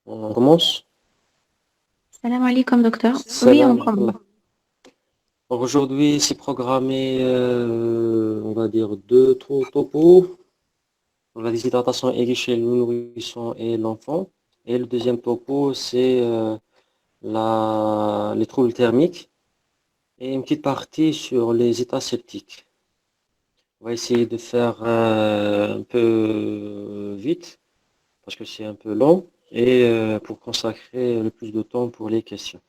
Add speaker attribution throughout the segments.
Speaker 1: On commence?
Speaker 2: Salam alaikum, docteur. Oui, on
Speaker 1: Salam.
Speaker 2: commence.
Speaker 1: Donc aujourd'hui, c'est programmé, on va dire, deux topos. Donc, la déshydratation aiguë chez le nourrisson et l'enfant. Et le deuxième topo, c'est les troubles thermiques et une petite partie sur les états septiques. On va essayer de faire un peu vite parce que c'est un peu long et pour consacrer le plus de temps pour les questions.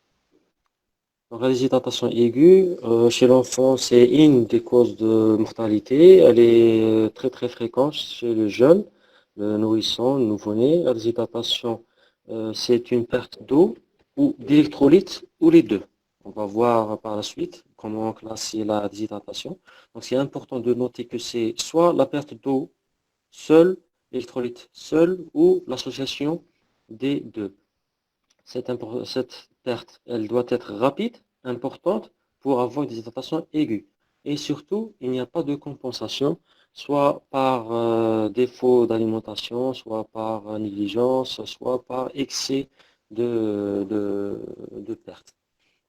Speaker 1: Donc, la déshydratation aiguë, chez l'enfant, c'est une des causes de mortalité. Elle est très très fréquente chez le jeune, le nourrisson, le nouveau-né. La déshydratation, c'est une perte d'eau ou d'électrolytes ou les deux. On va voir par la suite comment classer la déshydratation. Donc, c'est important de noter que c'est soit la perte d'eau seule, l'électrolyte seul ou l'association des deux. Cette perte, elle doit être rapide, importante, pour avoir une déshydratation aiguë. Et surtout, il n'y a pas de compensation, soit par défaut d'alimentation, soit par négligence, soit par excès de perte.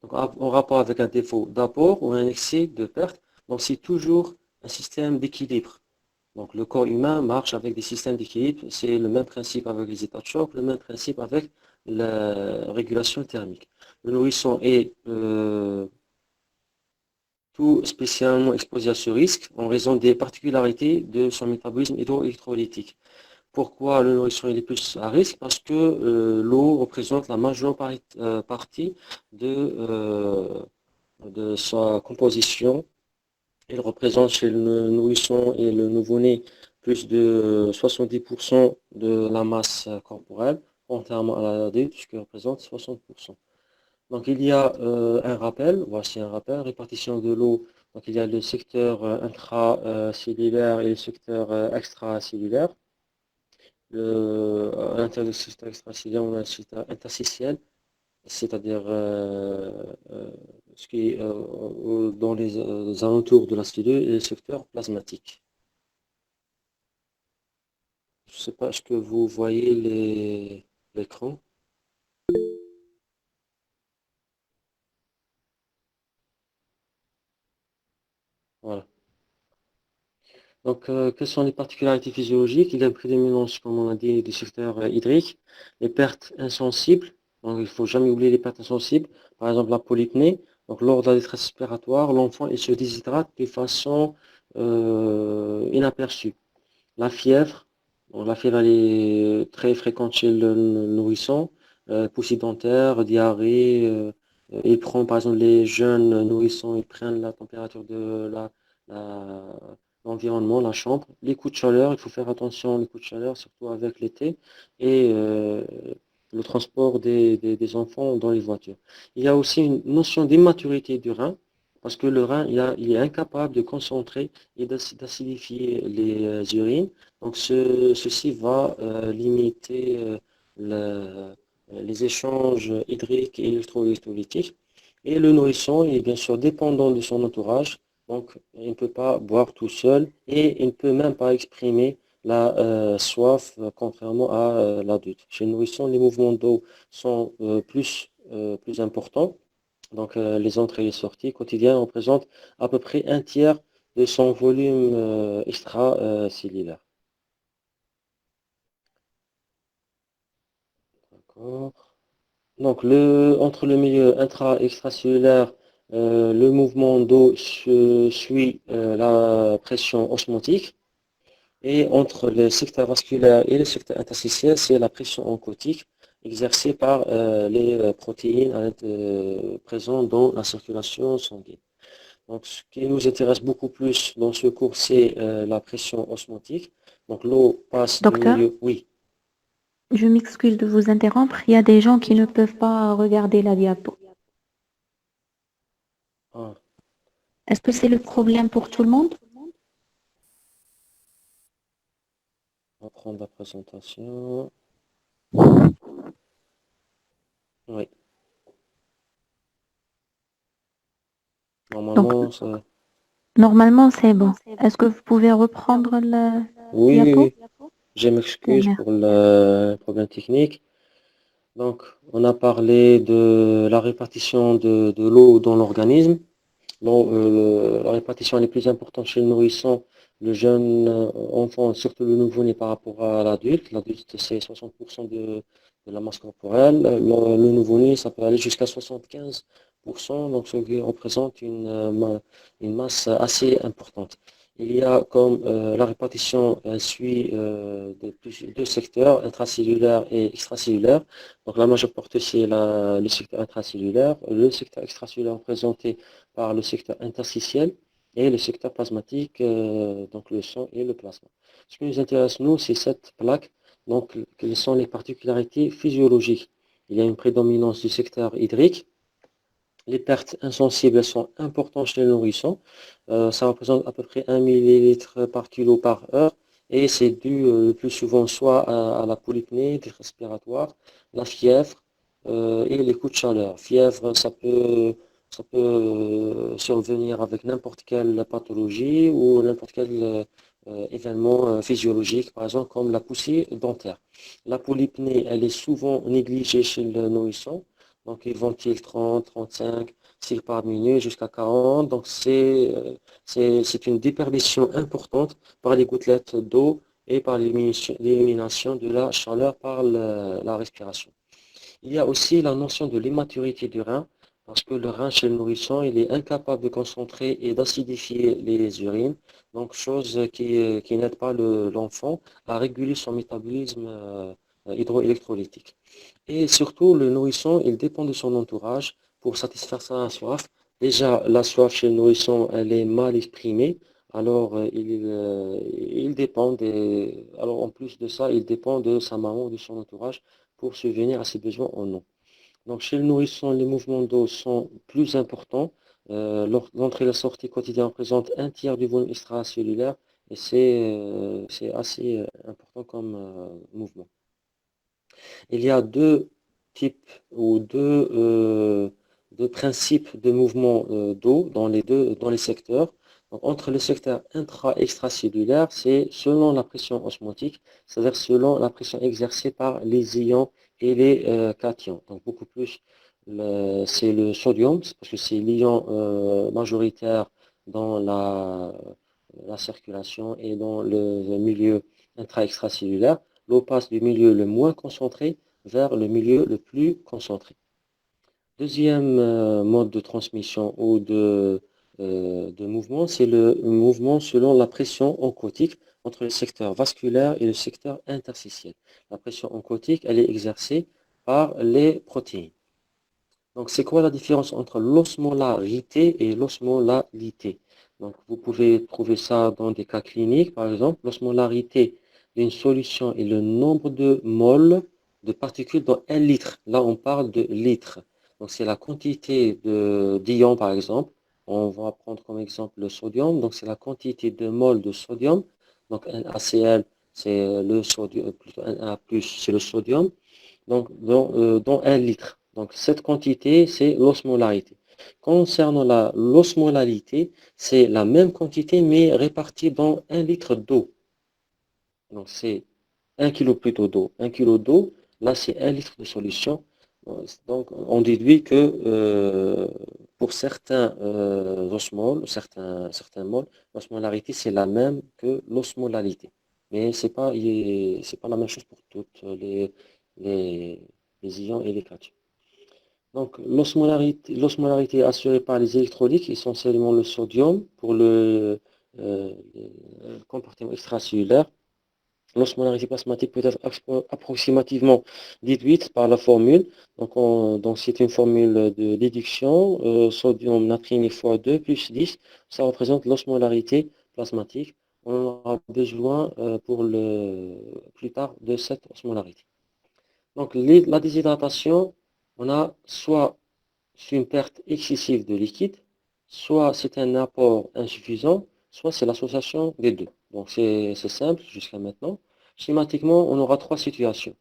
Speaker 1: Donc, en rapport avec un défaut d'apport ou un excès de perte, donc c'est toujours un système d'équilibre. Donc, le corps humain marche avec des systèmes d'équilibre. C'est le même principe avec les états de choc, le même principe avec la régulation thermique. Le nourrisson est tout spécialement exposé à ce risque en raison des particularités de son métabolisme hydroélectrolytique. Pourquoi le nourrisson est plus à risque? Parce que l'eau représente la majeure partie de sa composition. Il représente chez le nourrisson et le nouveau-né plus de 70% de la masse corporelle, contrairement à l'adulte, ce qui représente 60%. Donc il y a un rappel, voici un rappel, répartition de l'eau. Donc il y a le secteur intracellulaire et le secteur extracellulaire. À l'intérieur du secteur extracellulaire, on a le secteur interstitiel, c'est-à-dire ce qui est dans les alentours de la cellule et le secteur plasmatique. Je ne sais pas, est-ce que vous voyez l'écran? Voilà. Donc, quelles sont les particularités physiologiques? Il y a une prédominance, comme on a dit, du secteur hydrique, les pertes insensibles. Donc, il ne faut jamais oublier les pertes insensibles. Par exemple, la polypnée. Donc, lors de la détresse respiratoire, l'enfant il se déshydrate de façon inaperçue. La fièvre. Bon, la fièvre, elle est très fréquente chez le nourrisson. Poussée dentaire, diarrhée. Il prend, par exemple, les jeunes nourrissons, ils prennent la température de la- l'environnement, la chambre. Les coups de chaleur, il faut faire attention aux coups de chaleur, surtout avec l'été. Et le transport des enfants dans les voitures. Il y a aussi une notion d'immaturité du rein, parce que le rein, il est incapable de concentrer et d'acidifier les urines. Donc ceci va limiter les échanges hydriques et électrolytiques. Et le nourrisson est bien sûr dépendant de son entourage, donc il ne peut pas boire tout seul et il ne peut même pas exprimer la soif, contrairement à l'adulte. Chez le nourrisson, les mouvements d'eau sont plus importants. Donc, les entrées et les sorties quotidiennes représentent à peu près un tiers de son volume extracellulaire. D'accord. Donc, entre le milieu intra et extracellulaire, le mouvement d'eau suit la pression osmotique. Et entre le secteur vasculaire et le secteur interstitiel, c'est la pression oncotique exercée par les protéines présentes dans la circulation sanguine. Donc, ce qui nous intéresse beaucoup plus dans ce cours, c'est la pression osmotique. Donc, l'eau passe du
Speaker 2: Docteur,
Speaker 1: milieu. Oui.
Speaker 2: je m'excuse de vous interrompre. Il y a des gens qui ne peuvent pas regarder la diapo.
Speaker 1: Ah,
Speaker 2: Est-ce que c'est le problème pour tout le monde?
Speaker 1: on va prendre la présentation. Oui.
Speaker 2: Donc,
Speaker 1: Normalement, ça.
Speaker 2: normalement, c'est bon. Est-ce que vous pouvez reprendre la
Speaker 1: Oui, oui,
Speaker 2: diapo?
Speaker 1: oui. Je
Speaker 2: Ok,
Speaker 1: m'excuse
Speaker 2: merci.
Speaker 1: pour le problème technique. Donc, on a parlé de la répartition de l'eau dans l'organisme. La répartition elle est plus importante chez le nourrisson, le jeune enfant, surtout le nouveau-né par rapport à l'adulte. L'adulte, c'est 60% de la masse corporelle. Le nouveau-né, ça peut aller jusqu'à 75%, donc ce qui représente une masse assez importante. Il y a comme la répartition, elle suit deux secteurs, intracellulaire et extracellulaire. Donc la majeure partie, c'est le secteur intracellulaire. Le secteur extracellulaire représenté par le secteur interstitiel et le secteur plasmatique, donc le sang et le plasma. Ce qui nous intéresse, nous, c'est cette plaque. Donc, quelles sont les particularités physiologiques? Il y a une prédominance du secteur hydrique. Les pertes insensibles sont importantes chez les nourrissons. Ça représente à peu près 1 millilitre par kilo par heure. Et c'est dû le plus souvent soit à la polypnée respiratoire, la fièvre et les coups de chaleur. Fièvre, ça peut survenir avec n'importe quelle pathologie ou n'importe quel événement physiologique, par exemple comme la poussée dentaire. La polypnée, elle est souvent négligée chez le nourrisson. Donc, ils ventilent 30, 35 cils par minute jusqu'à 40. Donc, c'est une déperdition importante par les gouttelettes d'eau et par l'élimination de la chaleur par la respiration. Il y a aussi la notion de l'immaturité du rein, parce que le rein chez le nourrisson, il est incapable de concentrer et d'acidifier les urines, donc chose qui n'aide pas l'enfant à réguler son métabolisme hydroélectrolytique. Et surtout, le nourrisson, il dépend de son entourage pour satisfaire sa soif. Déjà, la soif chez le nourrisson, elle est mal exprimée. Alors, il dépend alors, en plus de ça, il dépend de sa maman ou de son entourage pour subvenir à ses besoins en eau. Donc, chez le nourrisson, les mouvements d'eau sont plus importants. L'entrée et la sortie quotidienne représentent un tiers du volume extracellulaire et c'est assez important comme mouvement. Il y a deux types ou deux principes de mouvement d'eau dans les secteurs. Donc, entre le secteur intra-extracellulaire, c'est selon la pression osmotique, c'est-à-dire selon la pression exercée par les ions et les cations. Donc beaucoup plus, c'est le sodium, parce que c'est l'ion majoritaire dans la circulation et dans le milieu intra-extracellulaire. L'eau passe du milieu le moins concentré vers le milieu le plus concentré. Deuxième mode de transmission ou de mouvement, c'est le mouvement selon la pression oncotique entre le secteur vasculaire et le secteur interstitiel. La pression oncotique, elle est exercée par les protéines. Donc, c'est quoi la différence entre l'osmolarité et l'osmolalité? Donc, vous pouvez trouver ça dans des cas cliniques, par exemple. L'osmolarité d'une solution est le nombre de moles de particules dans 1 litre. Là, on parle de litres. Donc, c'est la quantité d'ions, par exemple. On va prendre comme exemple le sodium. Donc, c'est la quantité de moles de sodium. Donc, un ACl, c'est le sodium, plutôt un A+, c'est le sodium. Donc, dans 1 litre. Donc, cette quantité, c'est l'osmolarité. Concernant l'osmolalité, c'est la même quantité, mais répartie dans 1 litre d'eau. Donc, c'est 1 kg plutôt d'eau. 1 kg d'eau, là, c'est 1 litre de solution. Donc, on déduit que pour certains osmoles, certains moles, l'osmolarité, c'est la même que l'osmolalité. Mais c'est pas la même chose pour toutes les, les ions et les cations. Donc, l'osmolarité est assurée par les électrolytes, essentiellement le sodium, pour le comportement extracellulaire. L'osmolarité plasmatique peut être approximativement déduite par la formule. Donc c'est une formule de déduction. Sodium natriumé fois 2 plus 10, ça représente l'osmolarité plasmatique. On aura besoin plus tard de cette osmolarité. Donc la déshydratation, on a soit une perte excessive de liquide, soit c'est un apport insuffisant, soit c'est l'association des deux. Donc c'est simple jusqu'à maintenant. Schématiquement, on aura trois situations.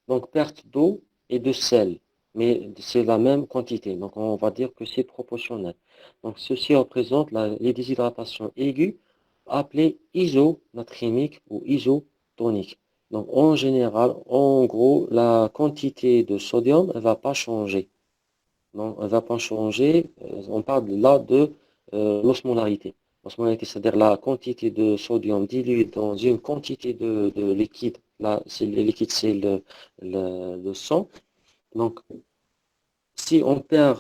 Speaker 1: Donc perte d'eau et de sel, mais c'est la même quantité. Donc on va dire que c'est proportionnel. Donc ceci représente les déshydratations aiguës appelées isonatrémiques ou isotoniques. Donc, en général, en gros, la quantité de sodium ne va pas changer. Non, elle ne va pas changer. On parle là de l'osmolarité. L'osmolarité, c'est-à-dire la quantité de sodium dilué dans une quantité de liquide. Là, c'est le liquide, c'est le sang. Donc, si on perd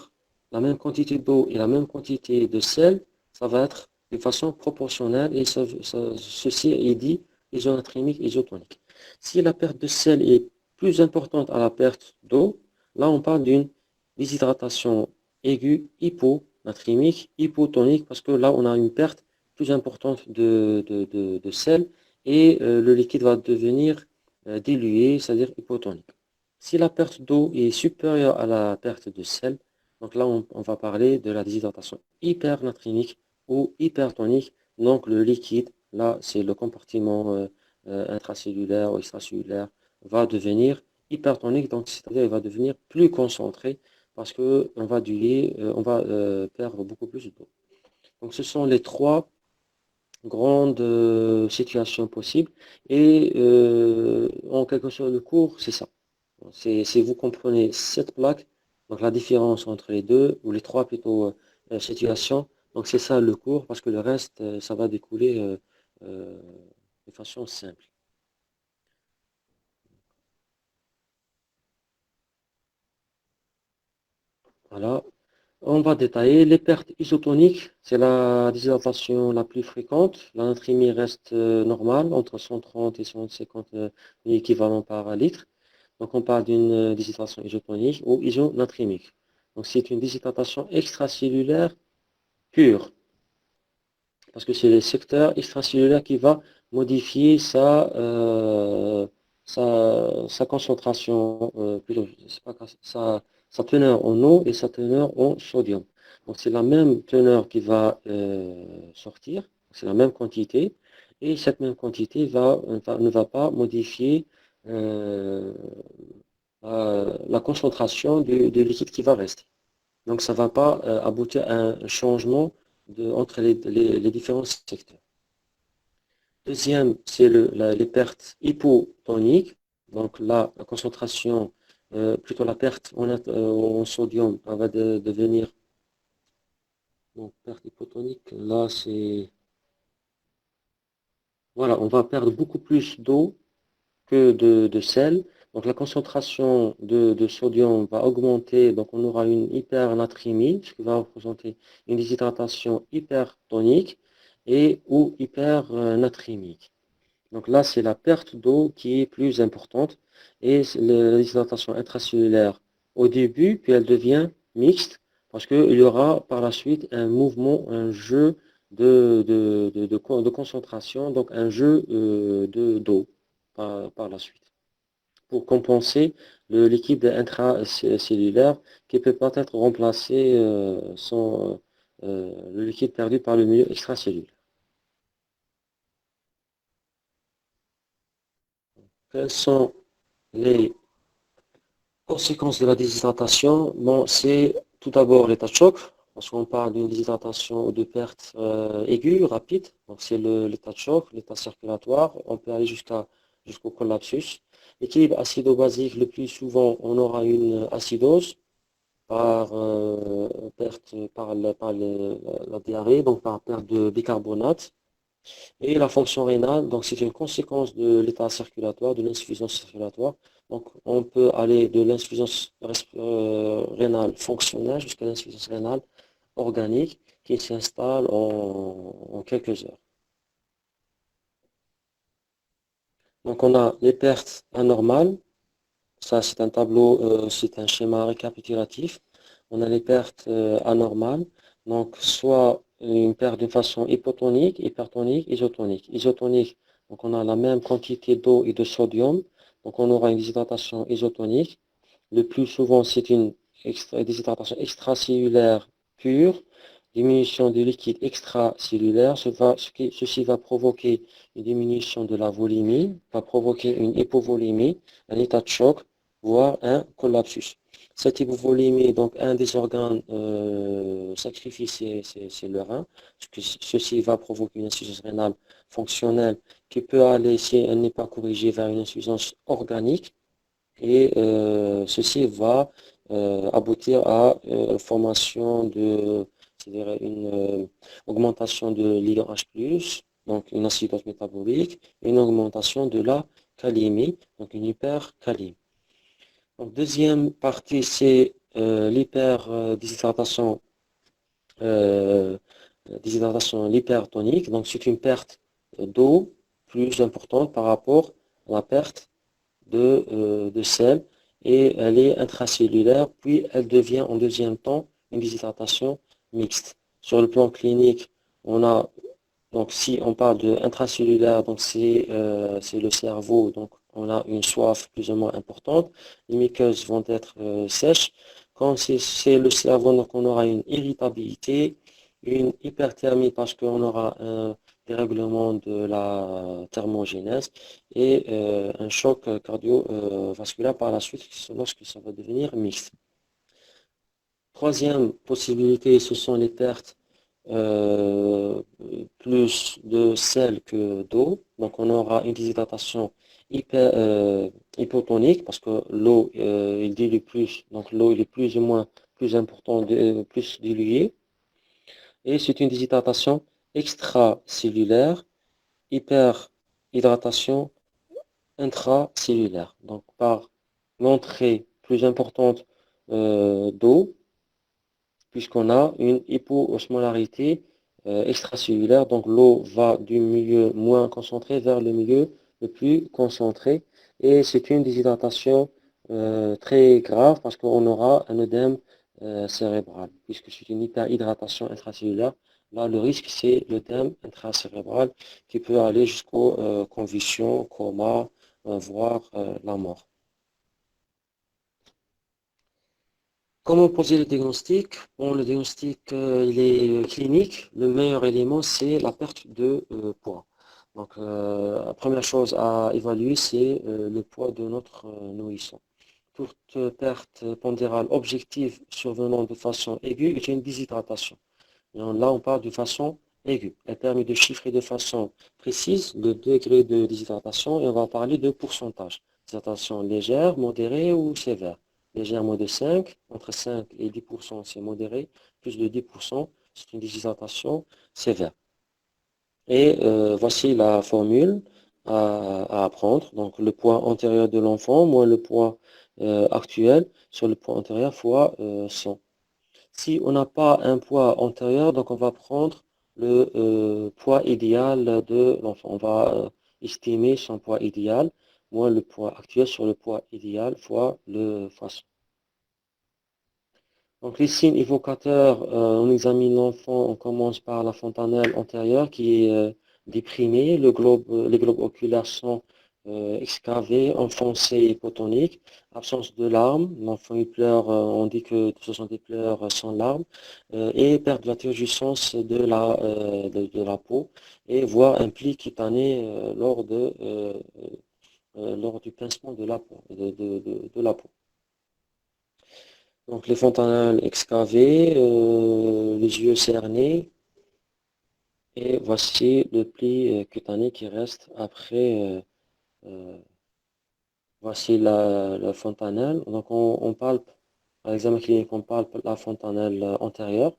Speaker 1: la même quantité d'eau et la même quantité de sel, ça va être de façon proportionnelle et ceci est dit isonatrémique, isotonique. Si la perte de sel est plus importante à la perte d'eau, là on parle d'une déshydratation aiguë hyponatrémique, hypotonique, parce que là on a une perte plus importante de sel et le liquide va devenir dilué, c'est-à-dire hypotonique. Si la perte d'eau est supérieure à la perte de sel, donc là on va parler de la déshydratation hypernatrémique ou hypertonique. Donc le liquide, là c'est le compartiment intracellulaire ou extracellulaire, va devenir hypertonique, donc c'est-à-dire il va devenir plus concentré parce que on va perdre beaucoup plus d'eau. Donc ce sont les trois grandes situations possibles et en quelque sorte le cours c'est ça. Si vous comprenez cette plaque, donc la différence entre les deux, ou les trois plutôt situations, donc c'est ça le cours, parce que le reste, ça va découler euh, de façon simple. Voilà. On va détailler les pertes isotoniques, c'est la déshydratation la plus fréquente. La natrémie reste normale, entre 130 et 150 équivalents par litre. Donc on parle d'une déshydratation isotonique ou isonatrémique. Donc c'est une déshydratation extracellulaire pure, parce que c'est le secteur extracellulaire qui va modifier sa concentration, plutôt, c'est pas, sa teneur en eau et sa teneur en sodium. Donc c'est la même teneur qui va sortir, c'est la même quantité, et cette même quantité ne va pas modifier euh, la concentration du liquide qui va rester. Donc, ça ne va pas aboutir à un changement entre les différents secteurs. Deuxième, c'est les pertes hypotoniques. Donc là, la concentration, plutôt la perte en sodium, elle va devenir, donc perte hypotonique, là c'est, voilà, on va perdre beaucoup plus d'eau que de sel. Donc la concentration de sodium va augmenter, donc on aura une hypernatrémie, ce qui va représenter une déshydratation hypertonique et ou hypernatrémique. Donc là, c'est la perte d'eau qui est plus importante et c'est la déshydratation intracellulaire au début, puis elle devient mixte parce qu'il y aura par la suite un mouvement, un jeu de concentration, donc un jeu d'eau par la suite pour compenser le liquide intracellulaire qui ne peut pas être remplacé sans le liquide perdu par le milieu extracellulaire. Quelles sont les conséquences de la déshydratation? Bon, c'est tout d'abord l'état de choc, parce qu'on parle d'une déshydratation ou de perte aiguë, rapide. Donc c'est l'état de choc, l'état circulatoire. On peut aller jusqu'au collapsus. L'équilibre acido-basique, le plus souvent, on aura une acidose par perte par la diarrhée, donc par perte de bicarbonate. Et la fonction rénale, donc c'est une conséquence de l'état circulatoire, de l'insuffisance circulatoire. Donc on peut aller de l'insuffisance rénale fonctionnelle jusqu'à l'insuffisance rénale organique qui s'installe en quelques heures. Donc on a les pertes anormales, ça c'est un tableau, c'est un schéma récapitulatif. On a les pertes anormales, donc soit une perte d'une façon hypotonique, hypertonique, isotonique. Isotonique, donc on a la même quantité d'eau et de sodium, donc on aura une déshydratation isotonique. Le plus souvent, c'est une déshydratation extracellulaire pure, diminution du liquide extracellulaire. Ceci va provoquer une diminution de la volémie, va provoquer une hypovolémie, un état de choc, voire un collapsus. Cette hypovolémie, donc un des organes sacrifiés, c'est le rein. Ceci va provoquer une insuffisance rénale fonctionnelle qui peut aller, si elle n'est pas corrigée, vers une insuffisance organique. Et ceci va aboutir à formation de, c'est-à-dire une augmentation de l'IRH+, donc une acidose métabolique, et une augmentation de la calémie, donc une hypercalémie. Donc deuxième partie, c'est l'hyperdéshydratation, l'hypertonique. Donc c'est une perte d'eau plus importante par rapport à la perte de sel et elle est intracellulaire, puis elle devient en deuxième temps une déshydratation mixte. Sur le plan clinique, on a, donc si on parle de intracellulaire, donc c'est le cerveau, donc on a une soif plus ou moins importante, les muqueuses vont être sèches. Quand c'est le cerveau, donc on aura une irritabilité, une hyperthermie parce qu'on aura un dérèglement de la thermogénèse et un choc cardiovasculaire par la suite lorsque ça va devenir mixte. Troisième possibilité, ce sont les pertes plus de sel que d'eau. Donc on aura une déshydratation hypotonique parce que l'eau il dilue plus, donc l'eau il est plus ou moins plus important, plus diluée. Et c'est une déshydratation extracellulaire, hyperhydratation intracellulaire. Donc par l'entrée plus importante d'eau, puisqu'on a une hypoosmolarité extracellulaire. Donc l'eau va du milieu moins concentré vers le milieu le plus concentré. Et c'est une déshydratation très grave parce qu'on aura un œdème cérébral, puisque c'est une hyperhydratation intracellulaire. Là, le risque, c'est l'œdème intracérébral qui peut aller jusqu'aux convulsions, coma, voire la mort. Comment poser le diagnostic? Bon, le diagnostic, il est clinique. Le meilleur élément, c'est la perte de poids. Donc, la première chose à évaluer, c'est le poids de notre nourrisson. Toute perte pondérale objective survenant de façon aiguë est une déshydratation. Et là, on parle de façon aiguë. Elle permet de chiffrer de façon précise le degré de déshydratation et on va parler de pourcentage. Déshydratation légère, modérée ou sévère. Légère, moins de 5, entre 5 et 10% c'est modéré, plus de 10% c'est une déshydratation sévère. Et voici la formule à apprendre. Donc le poids antérieur de l'enfant moins le poids actuel sur le poids antérieur fois 100. Si on n'a pas un poids antérieur, donc on va prendre le poids idéal de l'enfant. On va estimer son poids idéal, moins le poids actuel sur le poids idéal fois le fois 100. Donc les signes évocateurs, on examine l'enfant, on commence par la fontanelle antérieure qui est déprimée, les globes oculaires sont excavés, enfoncés et hypotoniques, absence de larmes, l'enfant il pleure, on dit que ce sont des pleurs sans larmes, et perte de la turgescence de la peau, et voire un pli cutané lors du pincement de la peau, de la peau. Donc les fontanelles excavées, les yeux cernés, et voici le pli cutané qui reste après. Euh, voici la fontanelle. Donc on palpe, à l'examen clinique, on palpe la fontanelle antérieure.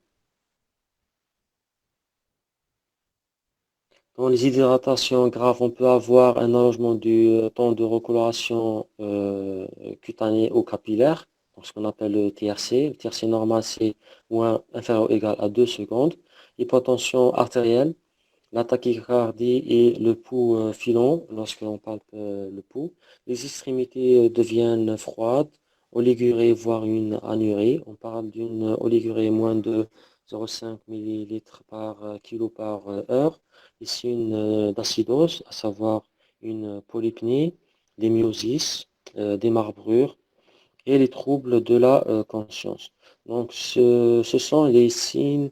Speaker 1: Dans les hydratations graves, on peut avoir un allongement du temps de recoloration cutanée ou capillaire, donc ce qu'on appelle le TRC. Le TRC normal, c'est moins inférieur ou égal à 2 secondes. Hypotension artérielle, la tachycardie et le pouls filant lorsque l'on palpe le pouls. Les extrémités deviennent froides, oligurées, voire une anurie. On parle d'une oligurée moins de 0,5 ml par kilo par heure. Ici, une d'acidose, à savoir une polypnie, des myosis, des marbrures et les troubles de la conscience. Donc, ce sont les signes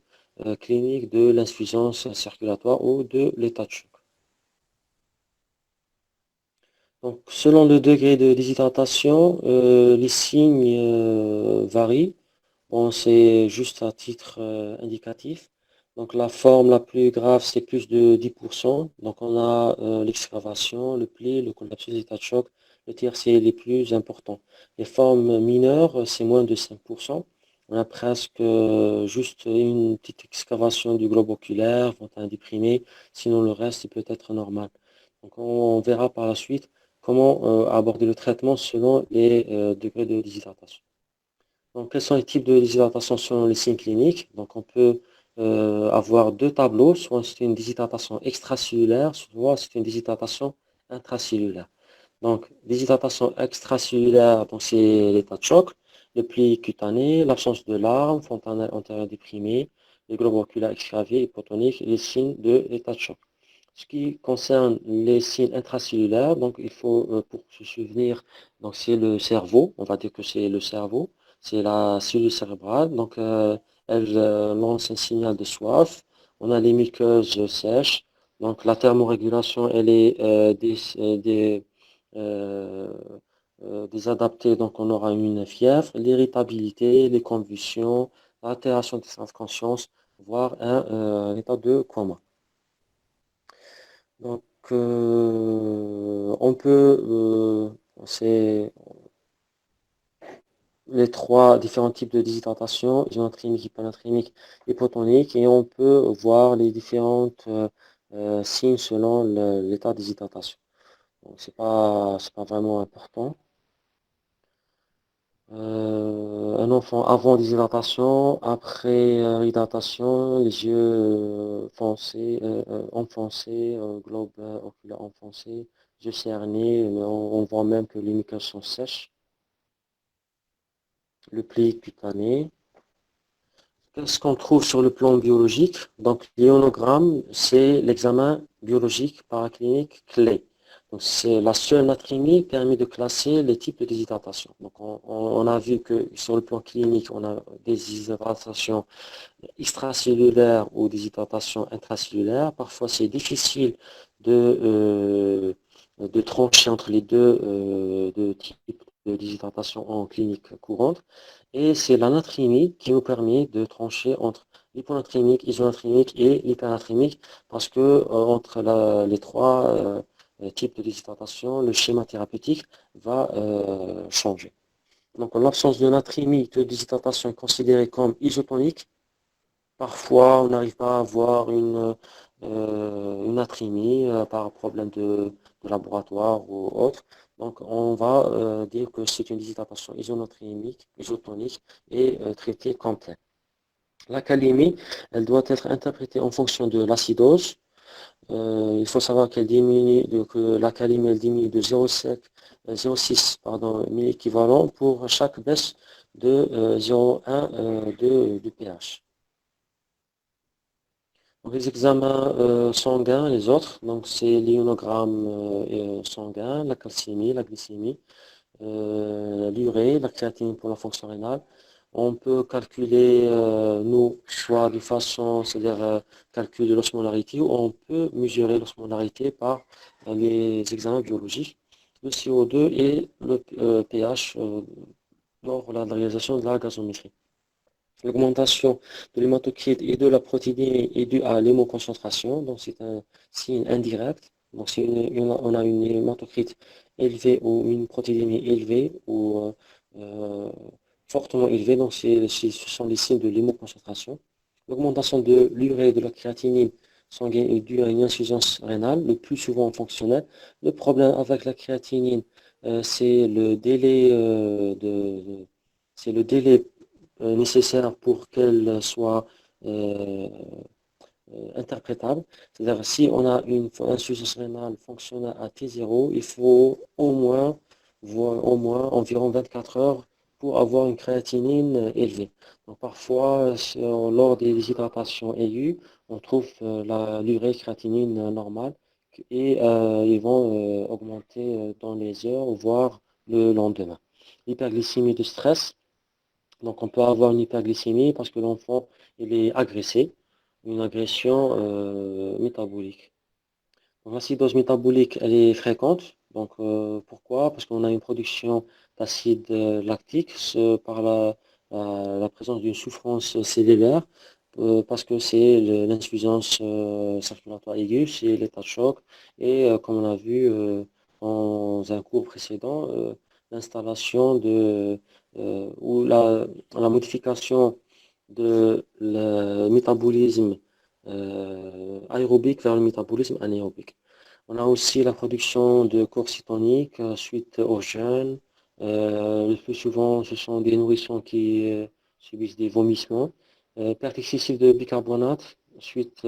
Speaker 1: cliniques de l'insuffisance circulatoire ou de l'état de choc. Donc, selon le degré de déshydratation, les signes varient. Bon, c'est juste à titre indicatif. Donc la forme la plus grave, c'est plus de 10%. Donc on a l'excavation, le pli, le collapsus, l'état de choc. Le tiers, c'est les plus importants. Les formes mineures, c'est moins de 5%. On a presque juste une petite excavation du globe oculaire, un déprimé. Sinon, le reste, c'est peut-être normal. Donc on verra par la suite comment aborder le traitement selon les degrés de déshydratation. Donc, quels sont les types de déshydratation selon les signes cliniques? Donc, on peut avoir deux tableaux, soit c'est une déshydratation extracellulaire, soit c'est une déshydratation intracellulaire. Donc, déshydratation extracellulaire, donc c'est l'état de choc, le pli cutané, l'absence de larmes, fontanelle antérieure déprimée, les globes oculaires extravés, hypotoniques, les signes de l'état de choc. Ce qui concerne les signes intracellulaires, donc il faut, pour se souvenir, donc c'est le cerveau, on va dire que c'est le cerveau, c'est la cellule cérébrale, donc elle lance un signal de soif. On a les muqueuses sèches, donc la thermorégulation, elle est euh, désadaptée, donc on aura une fièvre, l'irritabilité, les convulsions, l'altération de l'état de conscience, voire un état de coma. Donc, on peut, c'est les trois différents types de déshydratation, isotonique, hyponatrémique, hypotonique, et on peut voir les différentes signes selon l'état de déshydratation. Donc, c'est pas vraiment important. Un enfant avant déshydratation, après hydratation, les yeux foncés, enfoncés, globe oculaire enfoncé, yeux cernés, on voit même que les muqueuses sont sèches, le pli cutané. Qu'est-ce qu'on trouve sur le plan biologique? Donc, l'ionogramme, c'est l'examen biologique paraclinique clé. Donc, c'est la seule natrémie qui permet de classer les types de déshydratation. Donc, on a vu que sur le plan clinique, on a des déshydratations extracellulaires ou des hydratations intracellulaires. Parfois, c'est difficile de trancher entre les deux types de déshydratation en clinique courante. Et c'est l'anatrémie qui nous permet de trancher entre l'hyponatrémique, isonatrémique et l'hypernatrémique parce que entre les trois types de déshydratation, le schéma thérapeutique va changer. Donc, en l'absence de natrémie, de déshydratation est considérée comme isotonique. Parfois, on n'arrive pas à avoir une natrémie par problème de laboratoire ou autre. Donc, on va dire que c'est une déshydratation isonatrémique, isotonique et traitée comme telle. La calémie, elle doit être interprétée en fonction de l'acidose. Il faut savoir qu'elle diminue, que la calémie, elle diminue de 0,6 milléquivalent pour chaque baisse de 0,1 du pH. Donc, les examens sanguins, les autres, donc c'est l'ionogramme sanguin, la calcémie, la glycémie, l'urée, la créatinine pour la fonction rénale. On peut calculer, nous, soit de façon, c'est-à-dire calcul de l'osmolarité, ou on peut mesurer l'osmolarité par les examens biologiques, le CO2 et le pH lors de la réalisation de la gazométrie. L'augmentation de l'hématocrite et de la protéine est due à l'hémoconcentration, donc c'est un signe indirect. Donc si on a une hématocrite élevée ou une protéine élevée ou euh, fortement élevée, donc ce sont des signes de l'hémoconcentration. L'augmentation de l'urée et de la créatinine sanguine est due à une insuffisance rénale, le plus souvent fonctionnelle. Le problème avec la créatinine, c'est le délai c'est le délai nécessaire pour qu'elle soit euh, interprétable. C'est-à-dire, si on a une insuffisance rénale fonctionnelle à T0, il faut au moins environ 24 heures pour avoir une créatinine élevée. Donc, parfois, lors des déshydratations aiguës, on trouve l'urée créatinine normale et ils vont augmenter dans les heures, voire le lendemain. L'hyperglycémie de stress, donc on peut avoir une hyperglycémie parce que l'enfant il est agressé, une agression métabolique. Donc, l'acidose métabolique, elle est fréquente. Donc pourquoi? Parce qu'on a une production d'acide lactique par la présence d'une souffrance cellulaire. parce que c'est l'insuffisance circulatoire aiguë, c'est l'état de choc. Et comme on a vu dans un cours précédent, l'installation ou la modification de le métabolisme aérobique vers le métabolisme anaérobique. On a aussi la production de corps cétoniques suite au jeûne. Le plus souvent, ce sont des nourrissons qui subissent des vomissements. Perte excessive de bicarbonate suite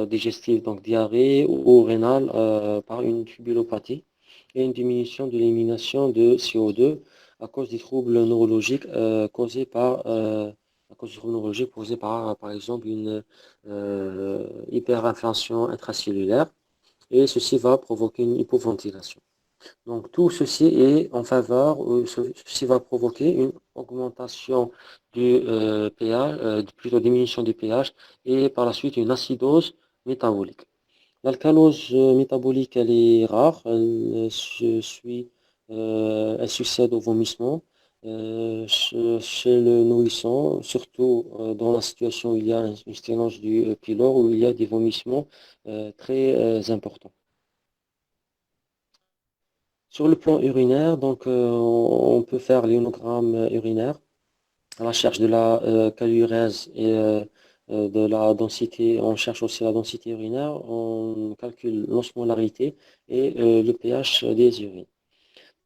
Speaker 1: digestive, donc diarrhée ou rénale par une tubulopathie et une diminution de l'élimination de CO2 à cause des troubles neurologiques causés par exemple, une hyperinflation intracellulaire et ceci va provoquer une hypoventilation. Donc tout ceci est en faveur, ceci va provoquer une augmentation du pH, plutôt diminution du pH et par la suite une acidose métabolique. L'alcalose métabolique, elle est rare, elle succède au vomissement chez le nourrisson, surtout dans la situation où il y a une sténose du pylore, où il y a des vomissements très importants. Sur le plan urinaire, donc on peut faire l'ionogramme urinaire à la recherche de la calurèse et de la densité. On cherche aussi la densité urinaire, on calcule l'osmolarité et le pH des urines.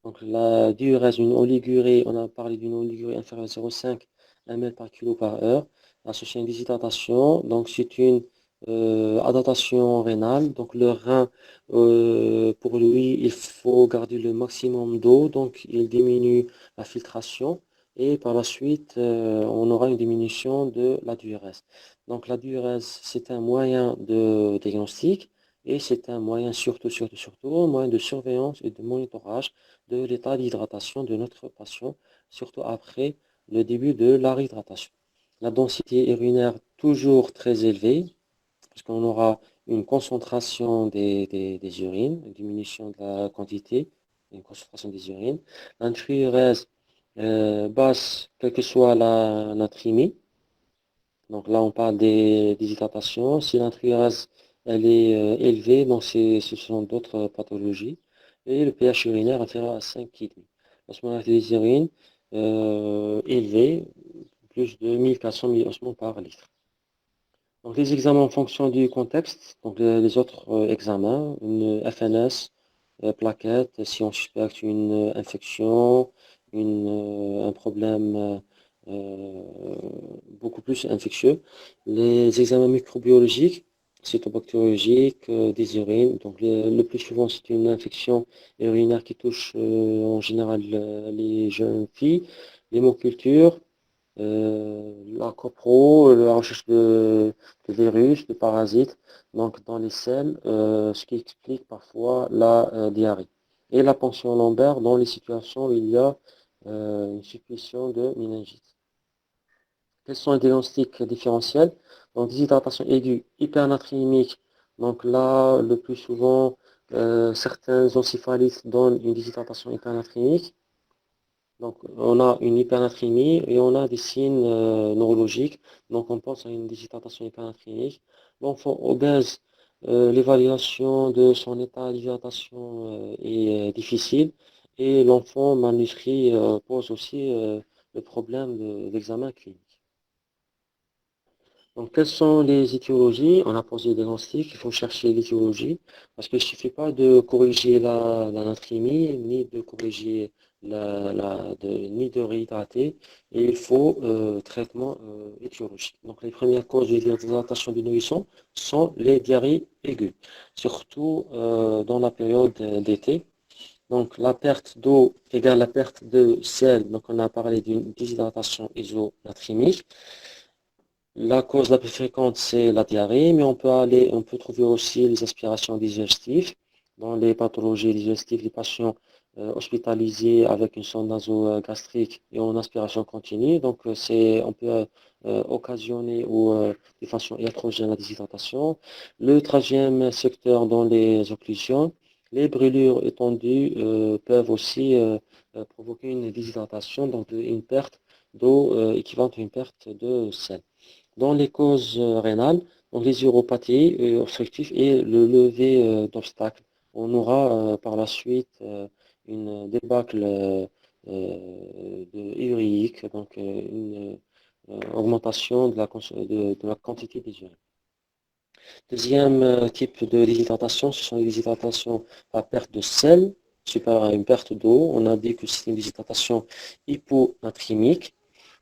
Speaker 1: Donc la diurèse, une oligurie, on a parlé d'une oligurie inférieure à 0,5 ml par kilo par heure, associée à une déshydratation. Donc c'est une adaptation rénale. Donc le rein, pour lui, il faut garder le maximum d'eau. Donc il diminue la filtration. Et par la suite, on aura une diminution de la diurèse. Donc la diurèse, c'est un moyen de diagnostic et c'est un moyen surtout, un moyen de surveillance et de monitorage de l'état d'hydratation de notre patient, surtout après le début de la réhydratation. La densité urinaire toujours très élevée, parce qu'on aura une concentration des urines, une diminution de la quantité, une concentration des urines. L'intriurèse basse, quelle que soit la natrémie. Donc là, on parle des hydratations. Si l'intriurèse elle est élevée, donc ce sont d'autres pathologies. Et le pH urinaire inférieur à 5,5. L'osmolarité des urines élevée, plus de 1400 milliosmoles par litre. Donc les examens en fonction du contexte, donc les autres examens, une FNS, plaquette, si on suspecte une infection, un problème euh, beaucoup plus infectieux. Les examens microbiologiques, cytobactériologiques, des urines. Donc le plus souvent, c'est une infection urinaire qui touche en général les jeunes filles. L'hémoculture, la copro, la recherche de virus, de parasites, donc dans les selles, ce qui explique parfois la diarrhée. Et la ponction lombaire dans les situations où il y a une suspicion de méningite. Quels sont les diagnostics différentiels? Donc, déshydratation aiguë, hypernatrémique. Donc là, le plus souvent, certains encéphalites donnent une déshydratation hypernatrémique. Donc, on a une hypernatrémie et on a des signes neurologiques. Donc, on pense à une déshydratation hypernatrémique. L'enfant obèse, l'évaluation de son état d'hydratation est difficile. Et l'enfant malnutri pose aussi le problème de l'examen clinique. Donc, quelles sont les étiologies? On a posé le diagnostic, il faut chercher l'étiologie, parce qu'il ne suffit pas de corriger la natrémie, ni de corriger ni de réhydrater, et il faut traitement étiologique. Donc, les premières causes de déshydratation du nourrisson sont les diarrhées aiguës, surtout dans la période d'été. Donc, la perte d'eau égale la perte de sel, donc on a parlé d'une déshydratation isonatrémique. La cause la plus fréquente, c'est la diarrhée, mais on peut trouver aussi les aspirations digestives. Dans les pathologies digestives, les patients hospitalisés avec une sonde nasogastrique et en aspiration continue. Donc, on peut occasionner ou de façon iatrogène la déshydratation. Le troisième secteur dans les occlusions, les brûlures étendues peuvent aussi provoquer une déshydratation, donc une perte d'eau équivalente à une perte de sel. Dans les causes rénales, donc les uropathies obstructives et le lever d'obstacles, on aura par la suite une débâcle urique, donc une augmentation de la quantité des urines. Deuxième type de déshydratation, ce sont les déshydratations à perte de sel, supérieure à une perte d'eau. On a dit que c'est une déshydratation hyponatrimique.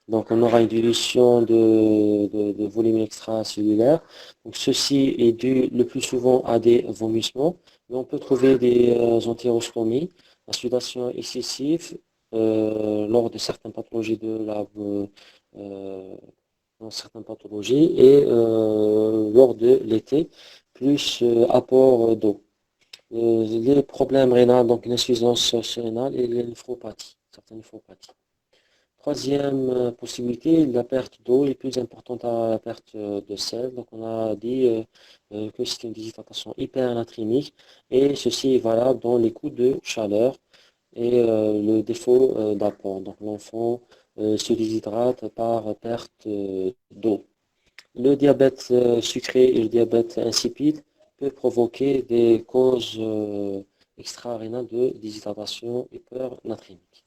Speaker 1: Donc, on aura une dilution de volume extracellulaire. Donc, ceci est dû le plus souvent à des vomissements, mais on peut trouver des antérostomies, la sudation excessive lors de certaines pathologies euh, dans certaines pathologies et lors de l'été, plus apport d'eau. Les problèmes rénaux, donc une insuffisance rénale et les néphropathies, certaines néphropathies. Troisième possibilité, la perte d'eau est plus importante à la perte de sel. Donc on a dit que c'est une déshydratation hypernatrimique et ceci est valable dans les coups de chaleur et le défaut d'apport. Donc l'enfant se déshydrate par perte d'eau. Le diabète sucré et le diabète insipide peuvent provoquer des causes extra-rénales de déshydratation hypernatrimique.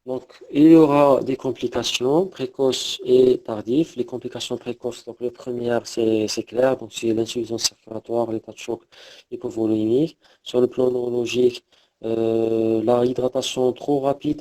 Speaker 1: Donc, il y aura des complications précoces et tardives. Les complications précoces, donc la première, c'est clair, donc c'est l'insuffisance circulatoire, l'état de choc hypovolémique. Sur le plan neurologique, la hydratation trop rapide,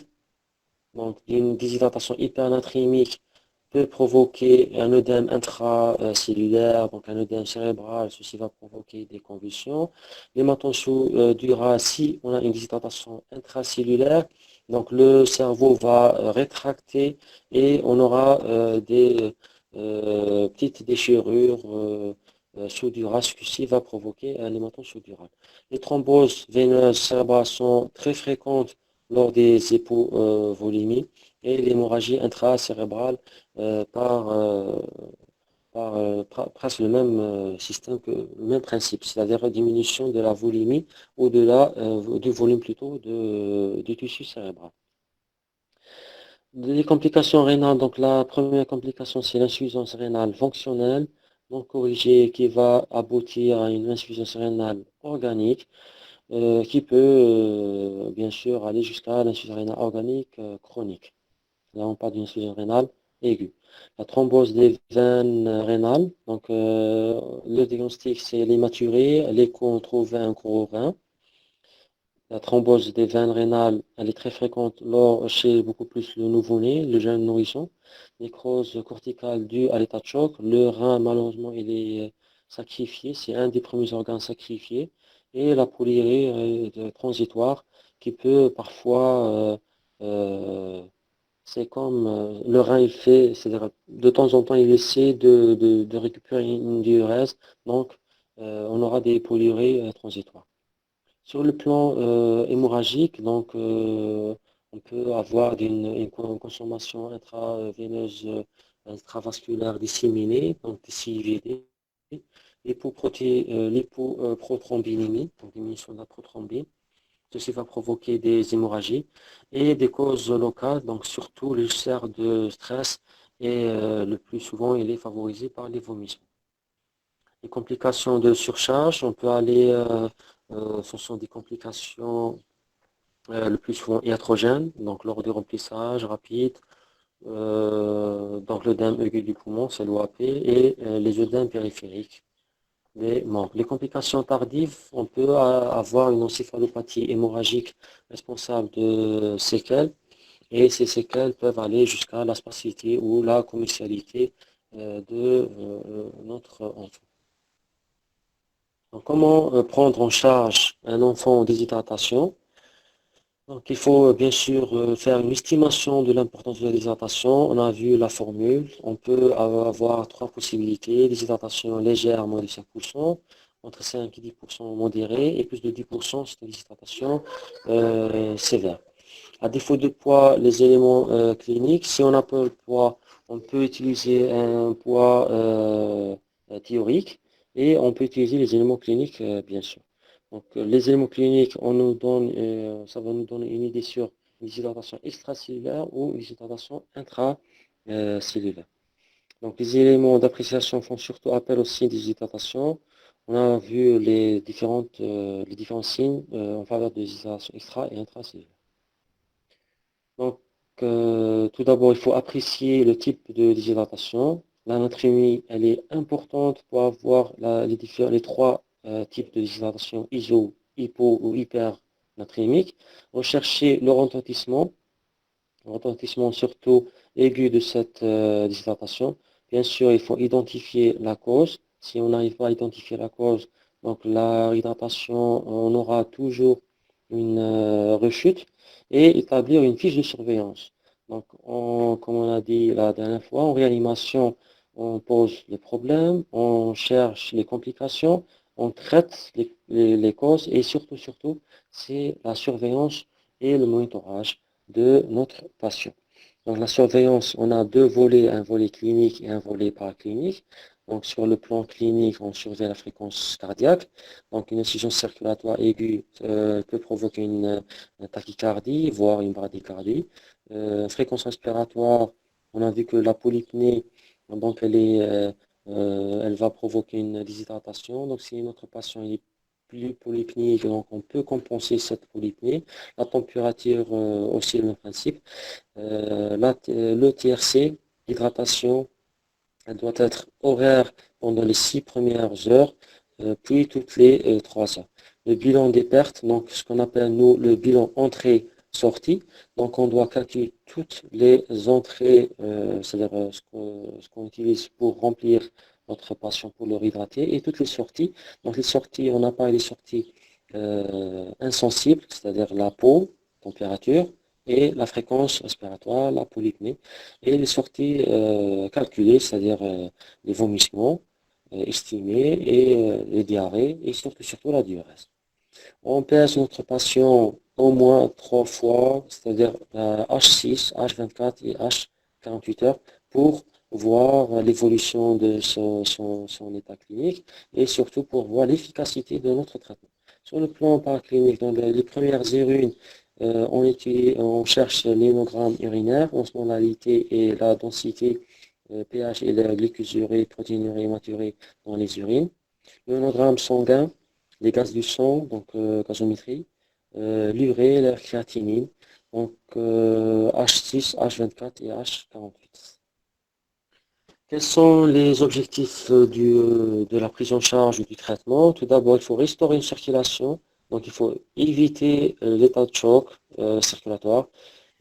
Speaker 1: donc une déshydratation hypernatrémique peut provoquer un œdème intracellulaire, donc un œdème cérébral, ceci va provoquer des convulsions. L'hématension durera si on a une déshydratation intracellulaire, donc le cerveau va rétracter et on aura des petites déchirures sous-durales, ce qui va provoquer un hématome sous-dural. Les thromboses veineuses cérébrales sont très fréquentes lors des hypovolémies et l'hémorragie intracérébrale par presque le même système le même principe, c'est-à-dire la diminution de la volémie ou du volume plutôt du tissu cérébral. Les complications rénales, donc la première complication, c'est l'insuffisance rénale fonctionnelle, non corrigée, qui va aboutir à une insuffisance rénale organique, qui peut bien sûr aller jusqu'à l'insuffisance rénale organique chronique. Là, on parle d'une insuffisance rénale aiguë. La thrombose des veines rénales, donc le diagnostic, c'est l'hématurie, l'écho, on trouve un gros rein. La thrombose des veines rénales, elle est très fréquente chez beaucoup plus le nouveau-né, le jeune nourrisson. Nécrose corticale due à l'état de choc. Le rein, malheureusement, il est sacrifié. C'est un des premiers organes sacrifiés. Et la polyurie transitoire qui peut parfois, c'est comme le rein, il fait, c'est-à-dire de temps en temps, il essaie de récupérer une diurèse. Donc, on aura des polyuries transitoires. Sur le plan hémorragique, donc on peut avoir une consommation intraveineuse intravasculaire disséminée, donc des CIVD, l'hypoprothrombinémie, donc diminution de la prothrombine. Ceci va provoquer des hémorragies et des causes locales, donc surtout l'ulcère de stress et le plus souvent il est favorisé par les vomissements. Les complications de surcharge, on peut aller, ce sont des complications le plus souvent iatrogènes, donc lors du remplissage rapide, donc l'œdème aigu du poumon, c'est l'OAP, et les œdèmes périphériques des membres. Les complications tardives, on peut avoir une encéphalopathie hémorragique responsable de séquelles, et ces séquelles peuvent aller jusqu'à la spasticité ou la commercialité de notre enfant. Donc, comment prendre en charge un enfant en déshydratation? Donc, il faut bien sûr faire une estimation de l'importance de la déshydratation. On a vu la formule. On peut avoir trois possibilités. Déshydratation légère, moins de 5%, entre 5 et 10% modérée, et plus de 10%, c'est une déshydratation sévère. À défaut de poids, les éléments cliniques. Si on n'a pas le poids, on peut utiliser un poids théorique et on peut utiliser les éléments cliniques, bien sûr. Donc, les éléments cliniques, ça va nous donner une idée sur une déshydratation extracellulaire ou une déshydratation intracellulaire. Donc, les éléments d'appréciation font surtout appel aux signes d'hydratation. On a vu les différents signes en faveur de l'hydratation extra et intracellulaire. Donc, tout d'abord, il faut apprécier le type de déshydratation. La natrémie, elle est importante pour avoir les trois types de déshydratation, iso, hypo ou hypernatrémique. Rechercher le retentissement surtout aigu de cette déshydratation. Bien sûr, il faut identifier la cause. Si on n'arrive pas à identifier la cause, donc la réhydratation, on aura toujours une rechute et établir une fiche de surveillance. Donc, comme on a dit la dernière fois, en réanimation, on pose les problèmes, on cherche les complications, on traite les causes et surtout, c'est la surveillance et le monitorage de notre patient. Donc la surveillance, on a deux volets, un volet clinique et un volet paraclinique. Donc sur le plan clinique, on surveille la fréquence cardiaque. Donc une insuffisance circulatoire aiguë peut provoquer une tachycardie, voire une bradycardie. Fréquence respiratoire, on a vu que la polypnée, donc elle va provoquer une déshydratation. Donc si notre patient est plus polypnique, donc on peut compenser cette polypnée. La température aussi le même principe. Le TRC, l'hydratation, elle doit être horaire pendant les 6 premières heures, puis toutes les 3 heures. Le bilan des pertes, donc ce qu'on appelle nous le bilan entrée-sortie. Donc on doit calculer toutes les entrées, c'est-à-dire ce qu'on utilise pour remplir notre patient pour le réhydrater, et toutes les sorties. Donc les sorties, on n'a pas les sorties insensibles, c'est-à-dire la peau, température, et la fréquence respiratoire, la polypnée, et les sorties calculées, c'est-à-dire les vomissements estimés et les diarrhées, et surtout la diurèse. On pèse notre patient au moins 3 fois, c'est-à-dire H6, H24 et H48 heures, pour voir l'évolution de son état clinique et surtout pour voir l'efficacité de notre traitement. Sur le plan paraclinique, dans les premières urines, on cherche l'hémogramme urinaire, osmolalité et la densité pH et la glucosurée, protéinurie maturée dans les urines. L'hémogramme sanguin, les gaz du sang, donc gazométrie, l'urée, la créatinine, donc H6, H24 et H48. Quels sont les objectifs de la prise en charge du traitement? Tout d'abord, il faut restaurer une circulation, donc il faut éviter l'état de choc circulatoire.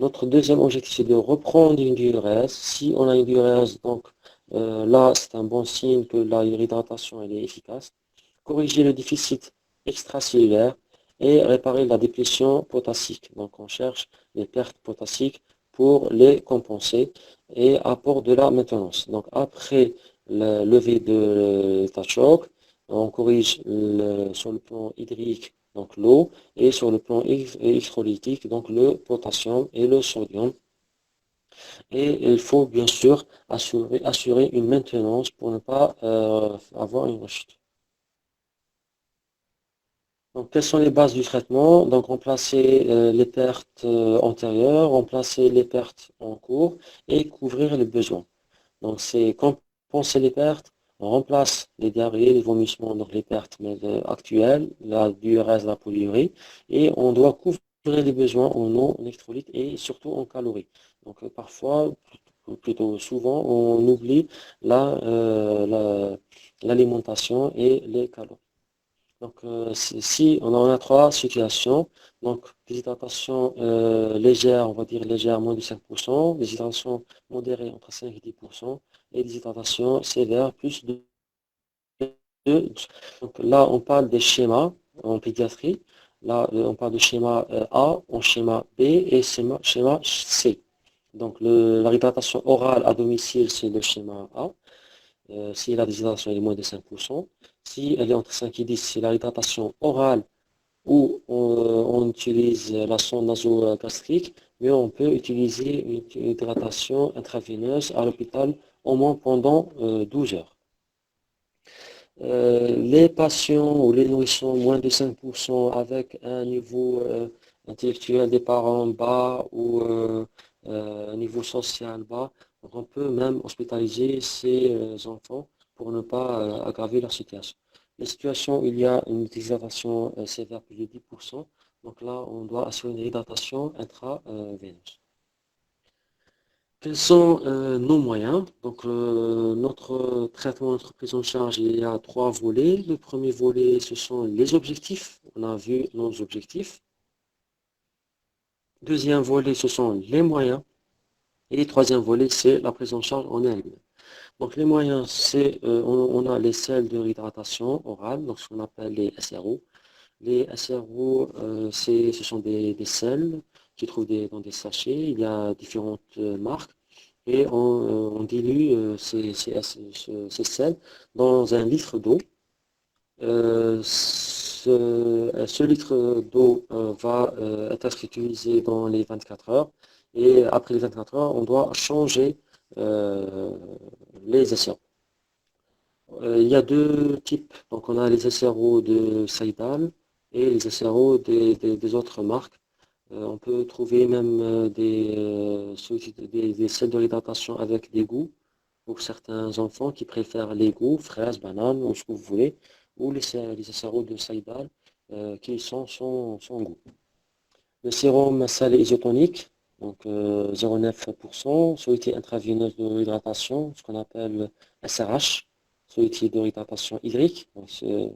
Speaker 1: Notre deuxième objectif, c'est de reprendre une diurèse. Si on a une diurèse, donc là, c'est un bon signe que la réhydratation elle est efficace. Corriger le déficit extracellulaire et réparer la déplétion potassique. Donc on cherche les pertes potassiques pour les compenser et apport de la maintenance. Donc après le lever de l'état de choc, on corrige sur le plan hydrique, donc l'eau, et sur le plan électrolytique, donc le potassium et le sodium. Et il faut bien sûr assurer une maintenance pour ne pas avoir une rechute. Donc, quelles sont les bases du traitement? Donc, remplacer les pertes antérieures, remplacer les pertes en cours et couvrir les besoins. Donc, c'est compenser les pertes, on remplace les diarrhées, les vomissements, donc les pertes actuelles, la diurèse, la polyurie, et on doit couvrir les besoins en eau, en électrolytes et surtout en calories. Donc, parfois, plutôt souvent, on oublie l'alimentation et les calories. Donc, si on en a trois situations, donc déshydratation légère, on va dire légère, moins de 5%, déshydratation modérée entre 5 et 10%, et déshydratation sévère, plus de 2. Donc là, on parle des schémas en pédiatrie. Là, on parle de schéma A, en schéma B et schéma C. Donc, la réhydratation orale à domicile, c'est le schéma A. Si la déshydratation est moins de 5%, si elle est entre 5 et 10, c'est la hydratation orale où on utilise la sonde nasogastrique, mais on peut utiliser une hydratation intraveineuse à l'hôpital au moins pendant 12 heures. Les patients ou les nourrissons moins de 5% avec un niveau intellectuel des parents bas ou un niveau social bas, Donc, on peut même hospitaliser ces enfants pour ne pas aggraver leur situation. Les situations où il y a une déshydratation sévère, plus de 10%, donc là, on doit assurer une hydratation intraveineuse. Quels sont nos moyens? Donc, notre traitement, notre prise en charge, il y a trois volets. Le premier volet, ce sont les objectifs. On a vu nos objectifs. Deuxième volet, ce sont les moyens. Et le troisième volet, c'est la prise en charge en elle-même. Donc, les moyens, c'est, on a les sels de réhydratation orale, donc ce qu'on appelle les SRO. Les SRO, ce sont des sels qui se trouvent dans des sachets. Il y a différentes marques. Et on dilue ces sels dans un litre d'eau. Ce litre d'eau va être utilisé dans les 24 heures. Et après les 24 heures, on doit changer euh, les SRO. Il y a deux types. Donc, on a les SRO de Saïdal et les SRO des autres marques. On peut trouver même des sels de réhydratation avec des goûts pour certains enfants qui préfèrent les goûts, fraises, bananes, ou ce que vous voulez, ou les SRO de Saïdal qui sont sans goût. Le sérum salé isotonique, donc 0,9%, soluté intraveineuse de réhydratation, ce qu'on appelle SRH, soluté de réhydratation hydrique, donc c'est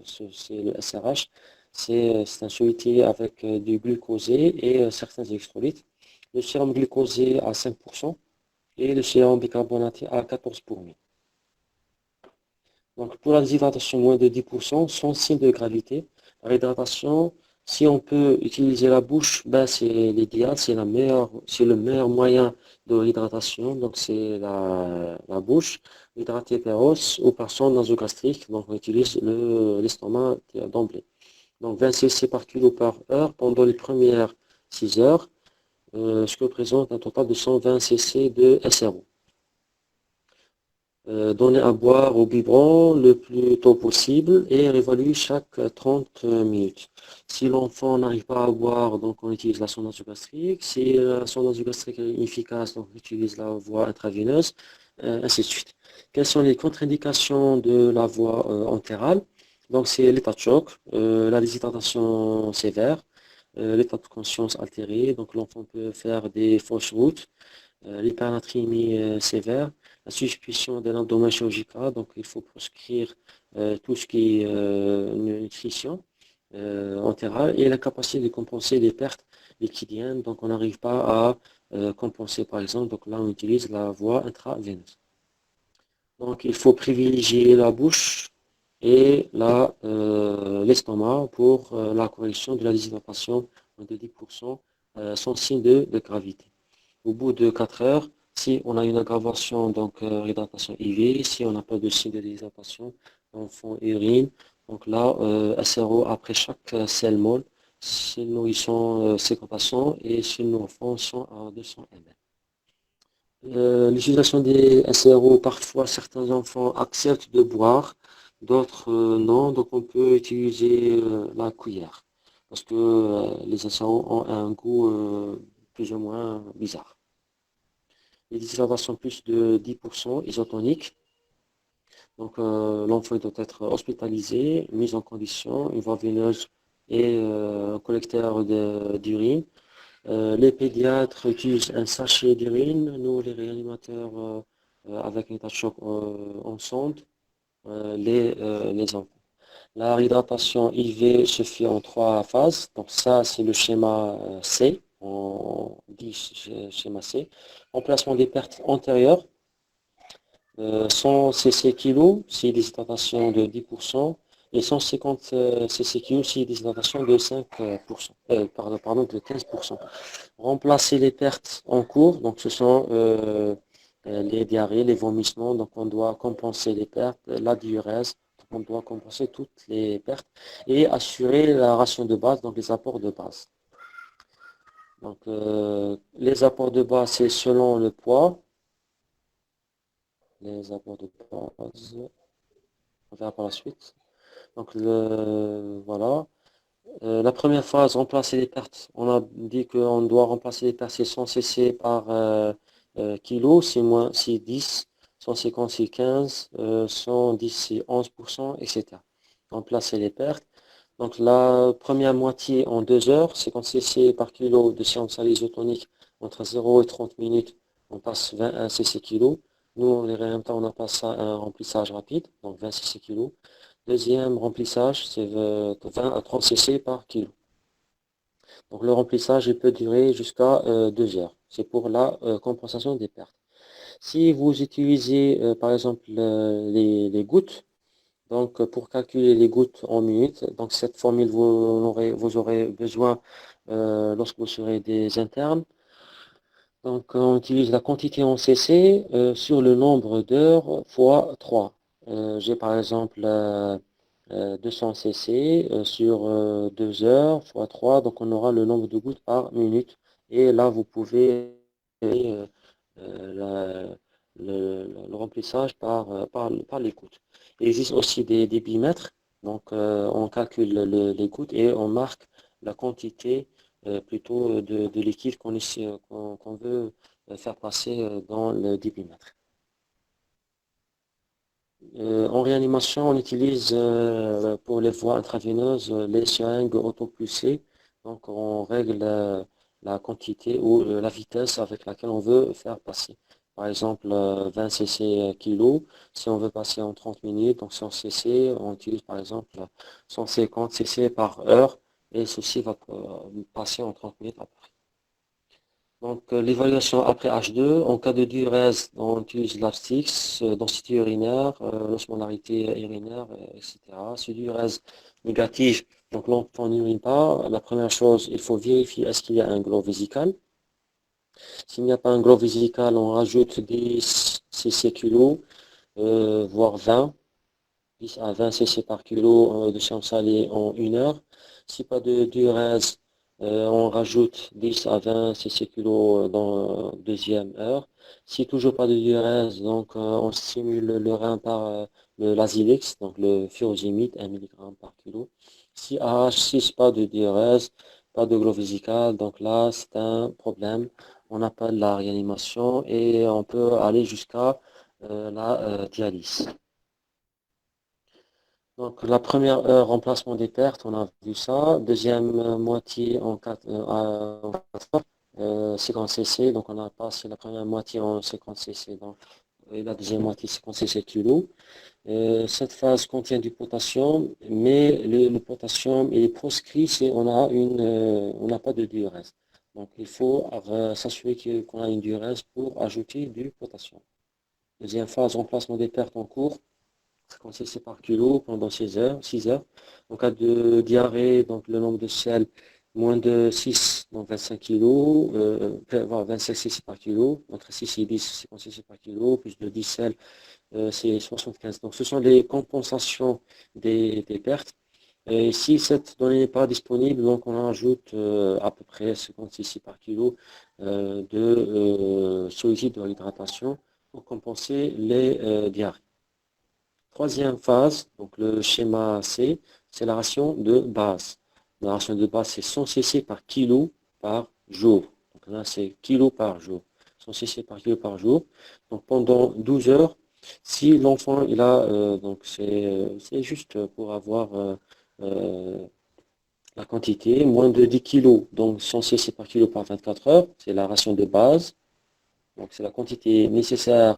Speaker 1: le SRH, c'est un soluté avec du glucosé et certains électrolytes. Le sérum glucosé à 5% et le sérum bicarbonaté à 14%. Donc pour la déshydratation moins de 10%, sans signe de gravité, la réhydratation, si on peut utiliser la bouche, ben c'est l'idéal, c'est le meilleur moyen de réhydratation. Donc c'est la bouche, hydrater par os ou par sonde nasogastrique. Donc on utilise l'estomac d'emblée. Donc 20 cc par kilo par heure pendant les premières 6 heures, ce qui représente un total de 120 cc de SRO. Donner à boire au biberon le plus tôt possible et réévaluer chaque 30 minutes. Si l'enfant n'arrive pas à boire, donc on utilise la sonde nasogastrique. Si la sonde nasogastrique est inefficace, donc on utilise la voie intraveineuse, ainsi de suite. Quelles sont les contre-indications de la voie entérale? Donc c'est l'état de choc, la déshydratation sévère, l'état de conscience altéré, donc l'enfant peut faire des fausses routes, l'hypernatrémie sévère, la suspicion d'un abdomen chirurgical, donc il faut proscrire tout ce qui est nutrition entérale et la capacité de compenser les pertes liquidiennes, donc on n'arrive pas à compenser par exemple, donc là on utilise la voie intraveineuse. Donc il faut privilégier la bouche et l'estomac pour la correction de la déshydratation de 10% sans signe de gravité. Au bout de 4 heures, si on a une aggravation, donc réhydratation IV, si on n'a pas de signe de déshydratation, l'enfant urine. Donc là, SRO après chaque sel mol, chez nous ils sont 50 et chez nos enfants ils sont à 200 ml. L'utilisation des SRO, parfois certains enfants acceptent de boire, d'autres non, donc on peut utiliser la cuillère parce que les SRO ont un goût plus ou moins bizarre. Les déshydratations plus de 10% isotoniques. Donc l'enfant doit être hospitalisé, mis en condition, une voie veineuse et un collecteur d'urine. Les pédiatres utilisent un sachet d'urine. Nous, les réanimateurs, avec un état de choc en sonde, les enfants. La réhydratation IV se fait en trois phases. Donc ça, c'est le schéma C. On dit schéma C. Emplacement des pertes antérieures. 100 cc kg si déshydratation de 10% et 150 cc kg si déshydratation de 5%, pardon, de 15%. Remplacer les pertes en cours, donc ce sont les diarrhées, les vomissements, donc on doit compenser les pertes, la diurèse, donc on doit compenser toutes les pertes et assurer la ration de base, donc les apports de base. Donc les apports de base, c'est selon le poids. Les apports de base, on verra par la suite. Donc voilà. La première phase, remplacer les pertes. On a dit qu'on doit remplacer les pertes, c'est 100 cc par kilos, c'est moins, c'est 10, 150, c'est 15, 110, c'est 11%, etc. Donc là, c'est les pertes. Donc la première moitié en 2 heures, 50 cc par kilo de séance à isotonique entre 0 et 30 minutes, on passe 20 cc kilo. Nous, en les temps, on a passé un remplissage rapide, donc 20 cc kilo. Deuxième remplissage, c'est 20 à 30 cc par kilo. Donc le remplissage, il peut durer jusqu'à 2 heures. C'est pour la compensation des pertes. Si vous utilisez par exemple les gouttes, donc pour calculer les gouttes en minutes, donc cette formule vous aurez besoin lorsque vous serez des internes. Donc on utilise la quantité en cc sur le nombre d'heures fois 3. J'ai par exemple 200 cc sur 2 heures fois 3, donc on aura le nombre de gouttes par minute. Et là, vous pouvez le remplissage par les gouttes. Il existe aussi des bimètres, donc on calcule les gouttes et on marque la quantité plutôt de liquide qu'on veut faire passer dans le débitmètre. En réanimation, on utilise pour les voies intraveineuses les seringues autopulsées. Donc on règle la quantité ou la vitesse avec laquelle on veut faire passer. Par exemple, 20 cc kilo, si on veut passer en 30 minutes, donc 100 cc, on utilise par exemple 150 cc par heure et ceci va passer en 30 minutes après. Donc, l'évaluation après H2, en cas de diurèse, on utilise l'abscisse, densité urinaire, l'osmolarité urinaire, etc. Si diurèse négative, donc l'enfant n'urine pas, la première chose, il faut vérifier est-ce qu'il y a un globe vésical. S'il n'y a pas un globe vésical, on rajoute 10 cc kilo, voire 20, 10 à 20 cc par kilo de séance salée en 1 heure. Si pas de diurèse, on rajoute 10 à 20 cc kilo dans la deuxième heure. Si toujours pas de diurèse, donc on stimule le rein par le Lasix, donc le furosemide, 1 mg par kilo. Si AH6, pas de diurèse, pas de globe vésical, donc là c'est un problème. On appelle la réanimation et on peut aller jusqu'à la dialyse. Donc la première heure, remplacement des pertes, on a vu ça. Deuxième moitié en 4 50 cc, donc on a passé la première moitié en 50 cc, donc, et la deuxième moitié 50 cc kilo. Cette phase contient du potassium, mais le potassium est proscrit si on n'a pas de diurèse. Donc il faut s'assurer qu'on a une diurèse pour ajouter du potassium. Deuxième phase, remplacement des pertes en cours. 50 cc par kilo pendant 6 heures, 6 heures. En cas de diarrhée, donc le nombre de selles, moins de 6, donc 25 kg, 25 cc par kilo, entre 6 et 10, 50 cc par kilo, plus de 10 selles, c'est 75. Donc ce sont les compensations des pertes. Et si cette donnée n'est pas disponible, donc on ajoute à peu près 50 cc par kilo de solide de réhydratation pour compenser les diarrhées. Troisième phase, donc le schéma C, c'est la ration de base. La ration de base, c'est 100 cc par kilo par jour. Donc là, c'est kilo par jour. 100 cc par kilo par jour. Donc pendant 12 heures, si l'enfant, il a, donc c'est juste pour avoir la quantité, moins de 10 kg, donc 100 cc par kilo par 24 heures, c'est la ration de base. Donc c'est la quantité nécessaire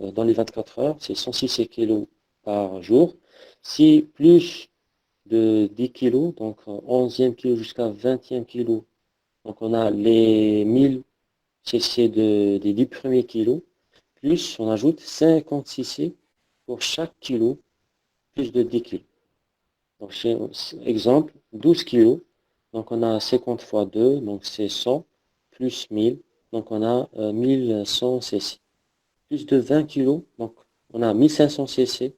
Speaker 1: dans les 24 heures, c'est 106 kg par jour. Si plus de 10 kg, donc 11e kilo jusqu'à 20e kilo, donc on a les 1000 cc des 10 premiers kilos, plus on ajoute 50 cc pour chaque kilo, plus de 10 kg. Donc exemple, 12 kg, donc on a 50 fois 2, donc c'est 100, plus 1000, donc on a 1100 cc. Plus de 20 kg, donc on a 1500 cc,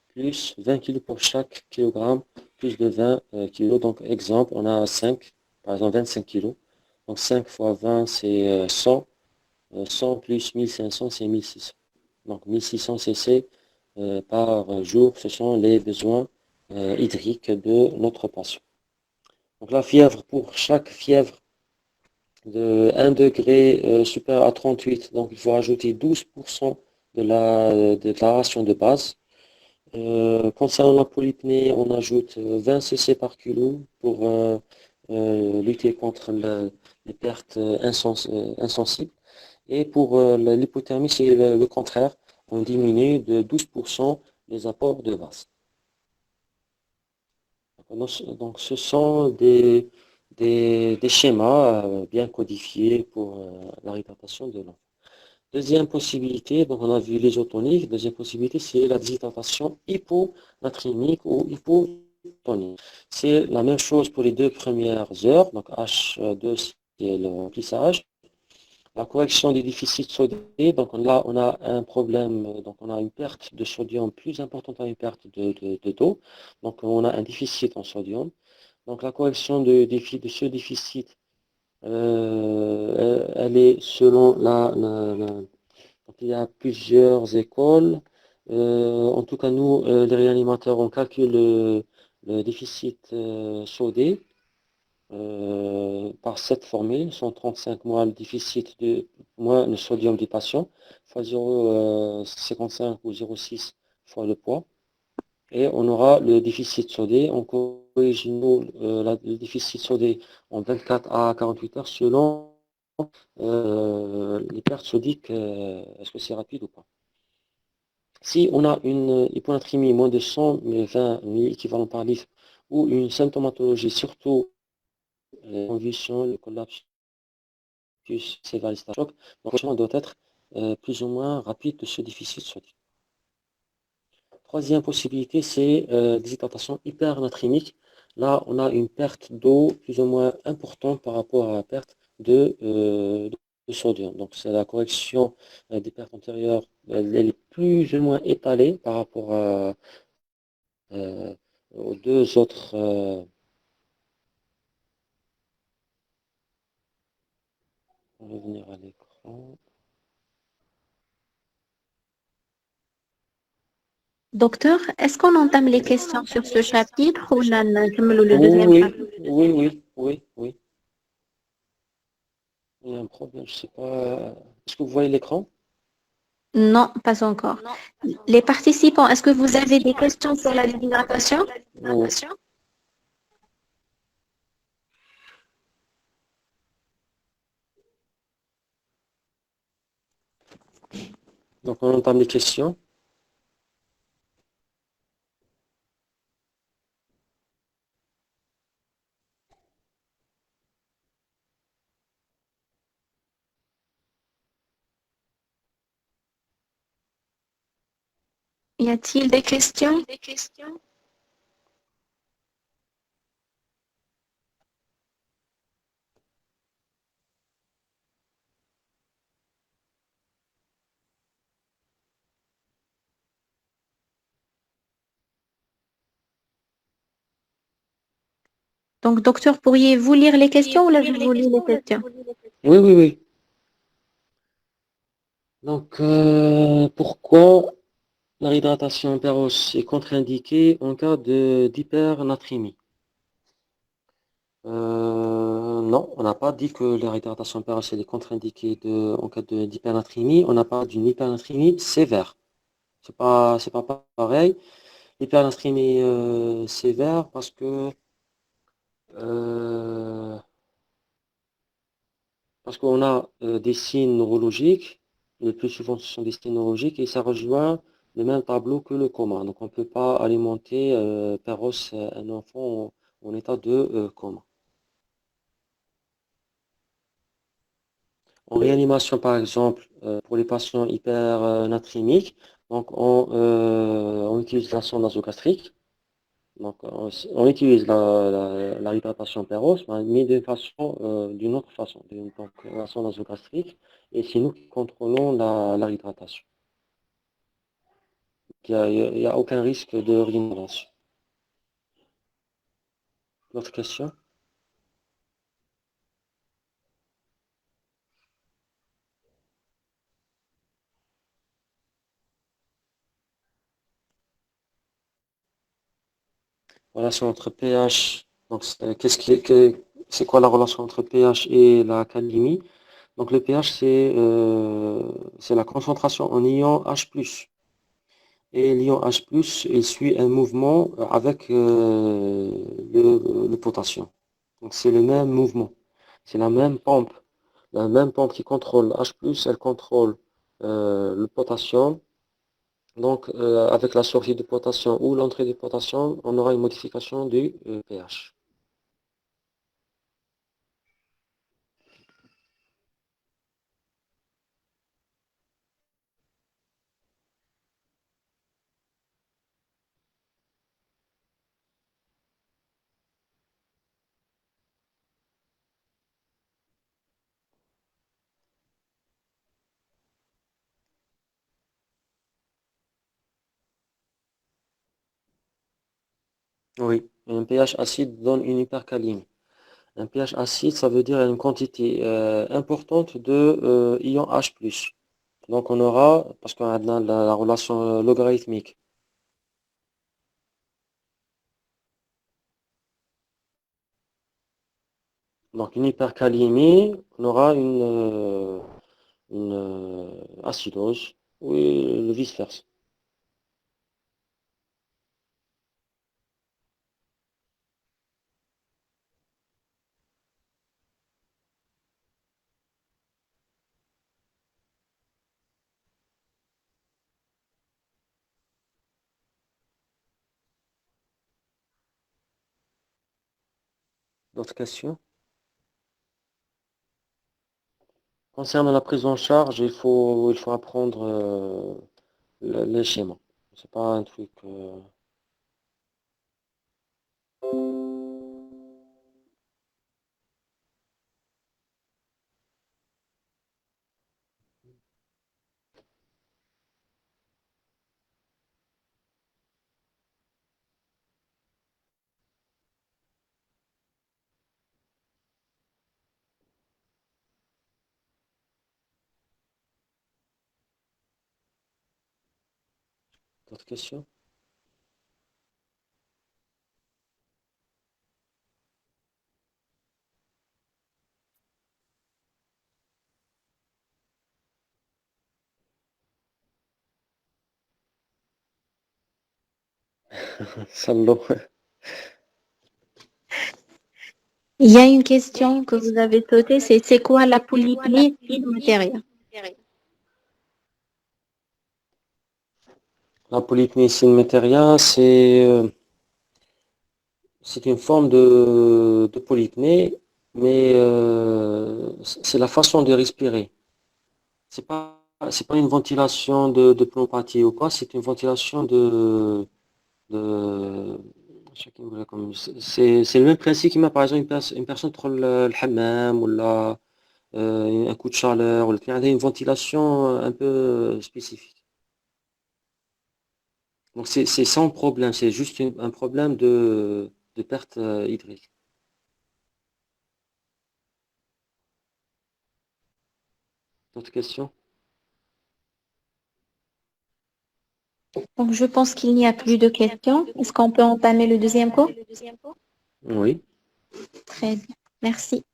Speaker 1: plus 20 kg pour chaque kilogramme, plus de 20 kg. Donc exemple, on a 5, par exemple 25 kg. Donc 5 fois 20, c'est 100. 100 plus 1500, c'est 1600. Donc 1600 cc par jour, ce sont les besoins hydriques de notre patient. Donc la fièvre, pour chaque fièvre de 1 degré supérieur à 38, donc il faut ajouter 12% de la déclaration de base. Concernant la polypnée, on ajoute 20 cc par kilo pour lutter contre les pertes insensibles. Et pour l'hypothermie, c'est le contraire. On diminue de 12% les apports de base. Donc, ce sont des schémas bien codifiés pour la réhydratation de l'eau. Deuxième possibilité, donc on a vu l'isotonique. Deuxième possibilité, c'est la déshydratation hyponatrémique ou hypotonique. C'est la même chose pour les deux premières heures. Donc H2, c'est le remplissage. La correction des déficits sodiques, donc là on a un problème, donc on a une perte de sodium plus importante qu'une perte d'eau. Donc on a un déficit en sodium. Donc la correction de ce déficit, elle est selon donc, il y a plusieurs écoles. En tout cas, nous, les réanimateurs, on calcule le déficit sodé par cette formule, 135 moins le déficit de moins le sodium du patient, fois 0,55 ou 0,6 fois le poids. Et on aura le déficit sodé. On corrige le déficit sodé en 24 à 48 heures selon les pertes sodiques. Est-ce que c'est rapide ou pas? Si on a une hyponatrémie moins de 120 milliequivalents par litre ou une symptomatologie, surtout convulsions, le collapsus sévère, choc, donc le traitement doit être plus ou moins rapide de ce déficit sodique. Troisième possibilité, c'est déshydratation hypernatrémique. Là, on a une perte d'eau plus ou moins importante par rapport à la perte de sodium. Donc, c'est la correction des pertes antérieures, elle est plus ou moins étalée par rapport aux deux autres. On va revenir à l'écran.
Speaker 2: Docteur, est-ce qu'on entame les questions sur ce chapitre ou le deuxième
Speaker 1: Oui,
Speaker 2: chapitre?
Speaker 1: oui. Il y a un problème, je sais pas. Est-ce que vous voyez l'écran?
Speaker 2: Non, pas encore. Les participants, est-ce que vous avez des questions sur la déshydratation?
Speaker 1: Oui. Donc, on entame les questions.
Speaker 2: Y a-t-il des questions? Donc, docteur, pourriez-vous lire les questions ou là, je vous lis les questions?
Speaker 1: Oui. Donc, pourquoi la réhydratation perroche est contre-indiquée en cas d'hypernatrémie? Non, on n'a pas dit que la réhydratation perroche est contre-indiquée en cas d'hypernatrémie. On n'a pas d'une hypernatrémie sévère. C'est pas pareil. L'hypernatrémie sévère euh, parce qu'on a des signes neurologiques. Le plus souvent, ce sont des signes neurologiques et ça rejoint le même tableau que le coma. Donc, on ne peut pas alimenter perros un enfant en état de coma. En réanimation, par exemple, pour les patients hypernatrémiques, donc on utilise la sonde nasogastrique. Donc, on utilise la hydratation perros, mais d'une autre façon. Donc, la sonde nasogastrique, et c'est nous qui contrôlons la hydratation. Il y a aucun risque de redondance. D'autres questions? Relation entre pH. Donc, qu'est-ce qui est, c'est quoi la relation entre pH et la calémie? Donc le pH, c'est la concentration en ion H+. Et l'ion H+, il suit un mouvement avec le potassium. Donc c'est le même mouvement. C'est la même pompe. La même pompe qui contrôle H+, elle contrôle le potassium. Donc avec la sortie du potassium ou l'entrée du potassium, on aura une modification du pH. Oui, un pH acide donne une hypercalémie. Un pH acide, ça veut dire une quantité importante de ions H+. Donc on aura, parce qu'on a la relation logarithmique. Donc une hypercalémie, on aura une acidose, ou le vice-versa. D'autres questions? Concernant la prise en charge, il faut apprendre les schémas. C'est pas un truc. D'autres questions? Salaud.
Speaker 2: Il y a une question que vous avez sautée, c'est quoi la polypnée matérielle?
Speaker 1: La polypnécie métairia, c'est une forme de polypnée, mais c'est la façon de respirer. C'est pas une ventilation de pneumopathie ou quoi, c'est une ventilation de je sais pas c'est le même principe qui m'a par exemple une personne تدخل le hammam ou un coup de chaleur ou une ventilation un peu spécifique. Donc c'est sans problème, c'est juste un problème de perte hydrique. D'autres questions?
Speaker 2: Donc, je pense qu'il n'y a plus de questions. Est-ce qu'on peut entamer le deuxième cours?
Speaker 1: Oui.
Speaker 2: Très bien. Merci.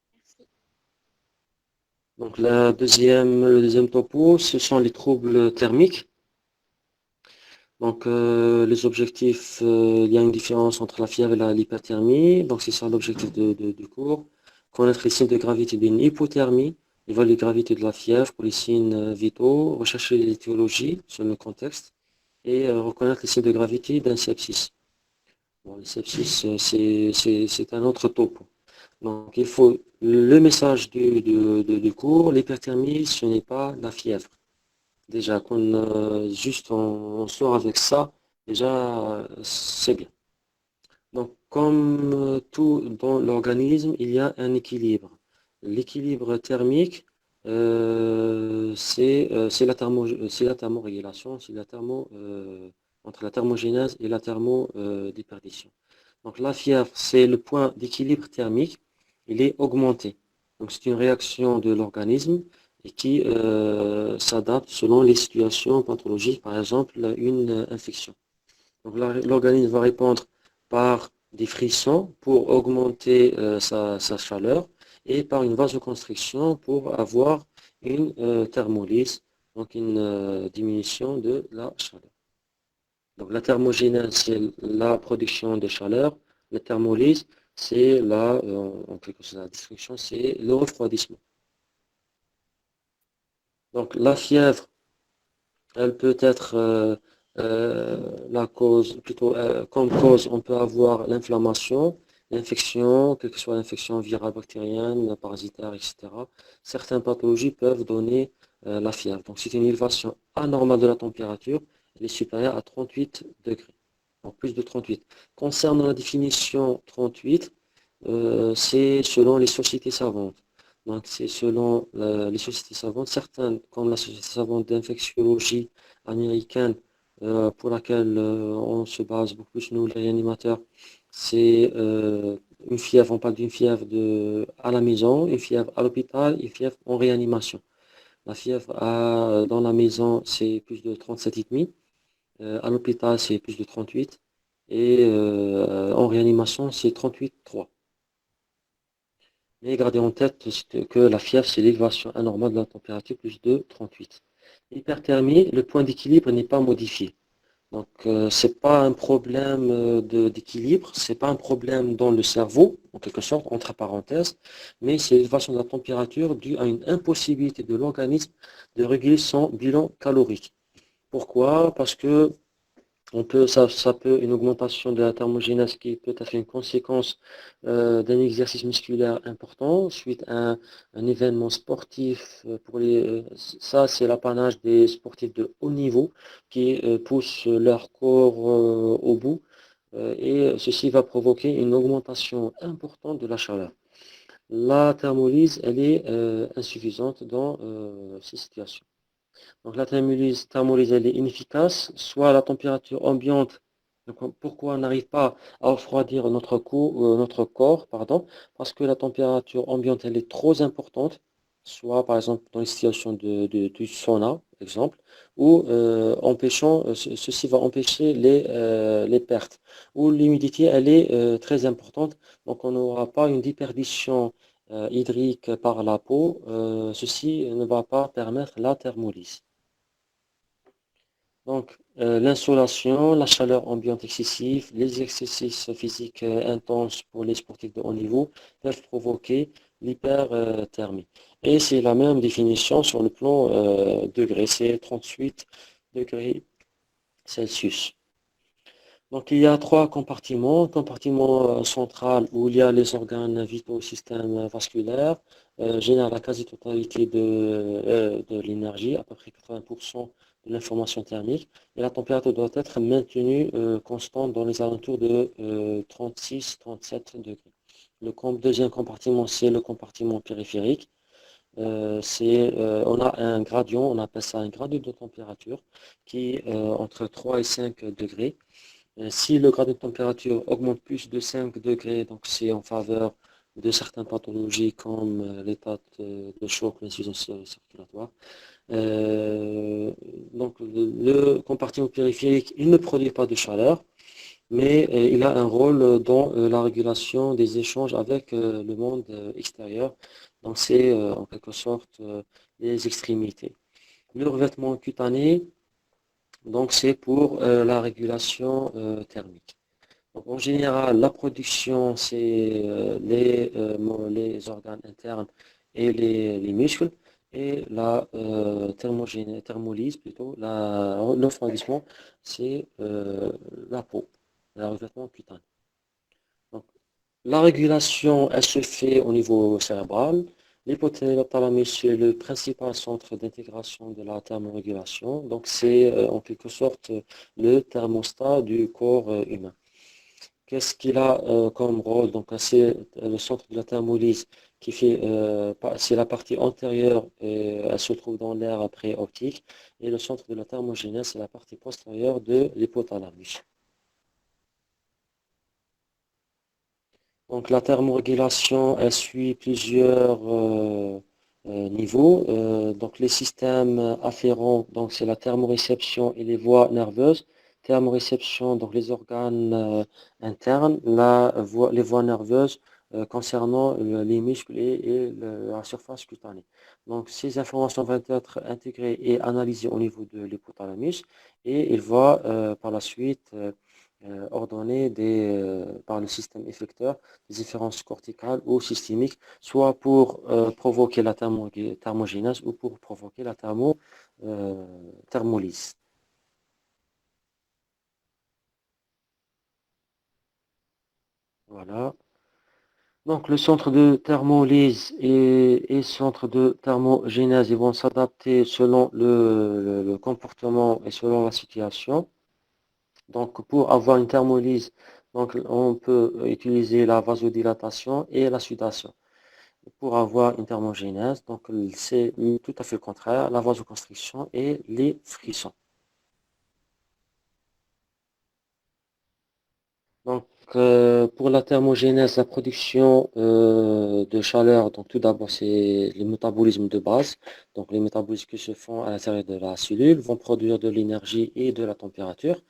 Speaker 1: Donc le deuxième topo, ce sont les troubles thermiques. Donc les objectifs, il y a une différence entre la fièvre et l'hyperthermie. Donc c'est ça l'objectif du cours. Connaître les signes de gravité d'une hypothermie, évaluer la gravité de la fièvre pour les signes vitaux, rechercher l'étiologie sur le contexte et reconnaître les signes de gravité d'un sepsis. Bon, le sepsis, c'est un autre topo. Donc il faut le message du cours, l'hyperthermie, ce n'est pas la fièvre. Déjà, qu'on juste on sort avec ça, déjà c'est bien. Donc, comme tout dans l'organisme, il y a un équilibre. L'équilibre thermique, c'est la thermorégulation, c'est entre la thermogénèse et la thermodéperdition. Donc, la fièvre, c'est le point d'équilibre thermique, il est augmenté. Donc, c'est une réaction de l'organisme et qui s'adapte selon les situations pathologiques, par exemple une infection. Donc, l'organisme va répondre par des frissons pour augmenter sa chaleur et par une vasoconstriction pour avoir une thermolyse, donc une diminution de la chaleur. Donc la thermogénèse, c'est la production de chaleur. La thermolyse, c'est en quelque sorte, la destruction, c'est le refroidissement. Donc la fièvre, elle peut être la cause, plutôt comme cause, on peut avoir l'inflammation, l'infection, quelle que soit l'infection virale, bactérienne, parasitaire, etc. Certaines pathologies peuvent donner la fièvre. Donc c'est une élévation anormale de la température, elle est supérieure à 38 degrés, donc plus de 38. Concernant la définition 38, c'est selon les sociétés savantes. Donc, c'est selon les sociétés savantes, certaines, comme la société savante d'infectiologie américaine, pour laquelle on se base beaucoup plus, nous, les réanimateurs, c'est une fièvre, on parle d'une fièvre à la maison, une fièvre à l'hôpital, une fièvre en réanimation. La fièvre dans la maison, c'est plus de 37,5. À l'hôpital, c'est plus de 38. Et en réanimation, c'est 38,3. Mais gardez en tête que la fièvre, c'est l'élévation anormale de la température plus de 38. L'hyperthermie, le point d'équilibre n'est pas modifié. Donc, c'est pas un problème d'équilibre, c'est pas un problème dans le cerveau, en quelque sorte, entre parenthèses, mais c'est l'élévation de la température due à une impossibilité de l'organisme de réguler son bilan calorique. Pourquoi? Parce que ça peut, une augmentation de la thermogénèse qui peut être une conséquence d'un exercice musculaire important suite à un événement sportif. Ça, c'est l'apanage des sportifs de haut niveau qui poussent leur corps au bout et ceci va provoquer une augmentation importante de la chaleur. La thermolyse, elle est insuffisante dans ces situations. Donc la thermolyse elle est inefficace, soit à la température ambiante. Donc, pourquoi on n'arrive pas à refroidir notre corps, pardon, parce que la température ambiante elle est trop importante, soit par exemple dans les situations du sauna, exemple, ou ceci va empêcher les pertes, ou l'humidité elle est très importante, donc on n'aura pas une déperdition hydrique par la peau, ceci ne va pas permettre la thermolyse. Donc, l'insolation, la chaleur ambiante excessive, les exercices physiques intenses pour les sportifs de haut niveau peuvent provoquer l'hyperthermie. Et c'est la même définition sur le plan degré, c'est 38 degrés Celsius. Donc, il y a trois compartiments. Compartiment central où il y a les organes vitaux au système vasculaire, génère la quasi-totalité de l'énergie, à peu près 80% de l'information thermique. Et la température doit être maintenue constante dans les alentours de 36-37 degrés. Deuxième compartiment, c'est le compartiment périphérique. On a un gradient, on appelle ça un gradient de température qui est entre 3 et 5 degrés. Si le grade de température augmente plus de 5 degrés, donc c'est en faveur de certaines pathologies comme l'état de choc, l'insuffisance circulatoire. Donc le compartiment périphérique, il ne produit pas de chaleur, mais il a un rôle dans la régulation des échanges avec le monde extérieur. Donc c'est en quelque sorte les extrémités. Le revêtement cutané, donc c'est pour la régulation thermique. Donc, en général, la production, c'est les organes internes et les muscles, et la thermolyse, plutôt, le refroidissement, c'est la peau, le revêtement cutané. Donc, la régulation, elle se fait au niveau cérébral. L'hypothalamus, c'est le principal centre d'intégration de la thermorégulation. Donc, c'est en quelque sorte le thermostat du corps humain. Qu'est-ce qu'il a comme rôle? Donc, c'est le centre de la thermolyse qui fait, c'est la partie antérieure, elle se trouve dans l'aire après optique, et le centre de la thermogénèse, c'est la partie postérieure de l'hypothalamus. Donc, la thermorégulation, elle suit plusieurs niveaux. Donc, les systèmes afférents, donc c'est la thermoréception et les voies nerveuses, thermoréception, donc les organes internes, les voies nerveuses concernant les muscles et la surface cutanée. Donc, ces informations vont être intégrées et analysées au niveau de l'hypothalamus et il va par la suite ordonner par le système effecteur des différences corticales ou systémiques, soit pour provoquer la thermogénèse ou pour provoquer la thermolyse. Voilà. Donc, le centre de thermolyse et centre de thermogénèse, ils vont s'adapter selon le comportement et selon la situation. Donc, pour avoir une thermolyse, donc, on peut utiliser la vasodilatation et la sudation. Pour avoir une thermogénèse, donc c'est tout à fait le contraire, la vasoconstriction et les frissons. Donc, pour la thermogénèse, la production de chaleur, donc tout d'abord, c'est le métabolisme de base. Donc, les métabolismes qui se font à l'intérieur de la cellule vont produire de l'énergie et de la température.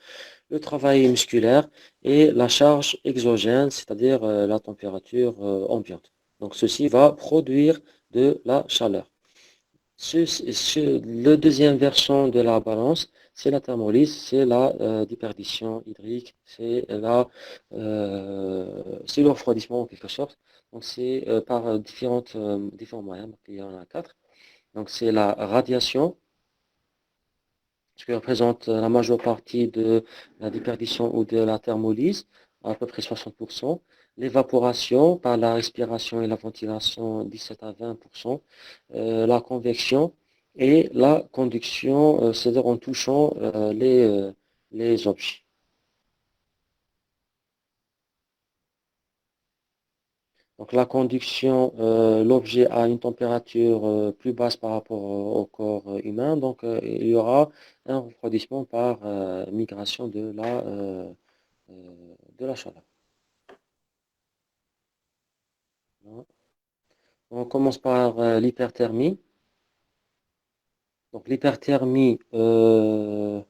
Speaker 1: Le travail musculaire et la charge exogène, c'est-à-dire la température ambiante. Donc, ceci va produire de la chaleur. Le deuxième versant de la balance, c'est la thermolyse, c'est la déperdition hydrique, c'est le refroidissement en quelque sorte. Donc c'est par différents moyens, donc il y en a quatre. Donc c'est la radiation, ce qui représente la majeure partie de la déperdition ou de la thermolyse, à peu près 60%. L'évaporation par la respiration et la ventilation, 17 à 20%. La convection et la conduction, c'est-à-dire en touchant les objets. Donc la conduction, l'objet a une température plus basse par rapport au corps humain, donc il y aura un refroidissement par migration de la chaleur. Voilà. On commence par l'hyperthermie. Donc l'hyperthermie, on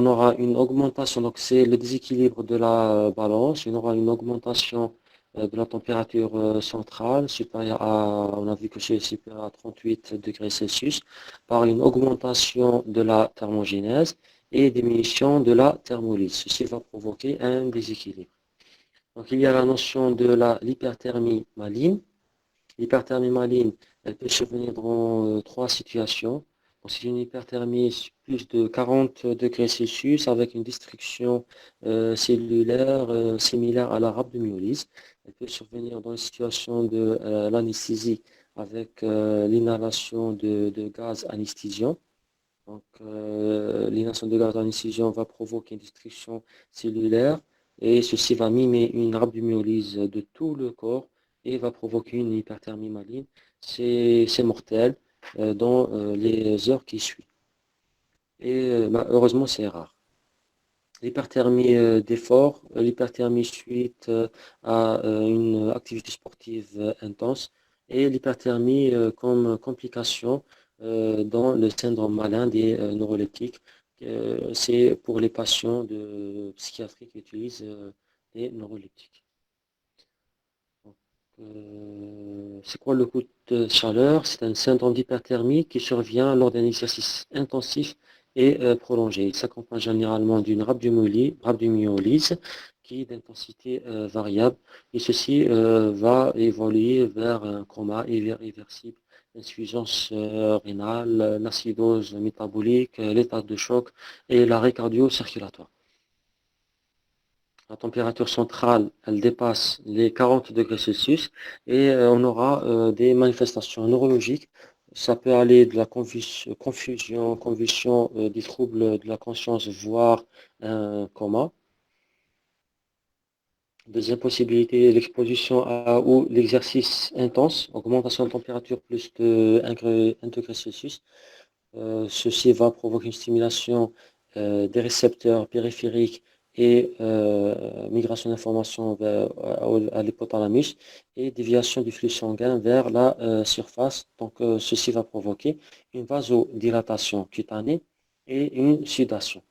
Speaker 1: aura une augmentation, donc c'est le déséquilibre de la balance, on aura une augmentation de la température centrale, supérieure on a vu que c'est supérieur à 38 degrés Celsius, par une augmentation de la thermogénèse et diminution de la thermolyse. Ceci va provoquer un déséquilibre. Donc il y a la notion de l'hyperthermie maligne. L'hyperthermie maligne, elle peut survenir dans trois situations. C'est une hyperthermie plus de 40 degrés Celsius avec une destruction cellulaire similaire à la rhabdomyolyse. Elle peut survenir dans une situation de l'anesthésie avec l'inhalation de gaz anesthésiant. Donc, l'inhalation de gaz anesthésiant va provoquer une destruction cellulaire et ceci va mimer une rhabdomyolyse de tout le corps et va provoquer une hyperthermie maligne. C'est mortel dans les heures qui suivent. Et heureusement, c'est rare. L'hyperthermie d'effort, l'hyperthermie suite à une activité sportive intense et l'hyperthermie comme complication dans le syndrome malin des neuroleptiques. C'est pour les patients de psychiatrie qui utilisent des neuroleptiques. C'est quoi le coup de chaleur? C'est un syndrome d'hyperthermie qui survient lors d'un exercice intensif et prolongé. Il s'accompagne généralement d'une rhabdomyolyse qui est d'intensité variable et ceci va évoluer vers un coma irréversible, l'insuffisance rénale, l'acidose métabolique, l'état de choc et l'arrêt cardio-circulatoire. La température centrale, elle dépasse les 40 degrés Celsius et on aura des manifestations neurologiques. Ça peut aller de la confusion, convulsion, des troubles de la conscience, voire un coma. Deuxième possibilité, l'exposition ou l'exercice intense, augmentation de température plus de 1 degré Celsius. Ceci va provoquer une stimulation des récepteurs périphériques et migration d'informations à l'hypothalamus et déviation du flux sanguin vers la surface. Donc, ceci va provoquer une vasodilatation cutanée et une sudation.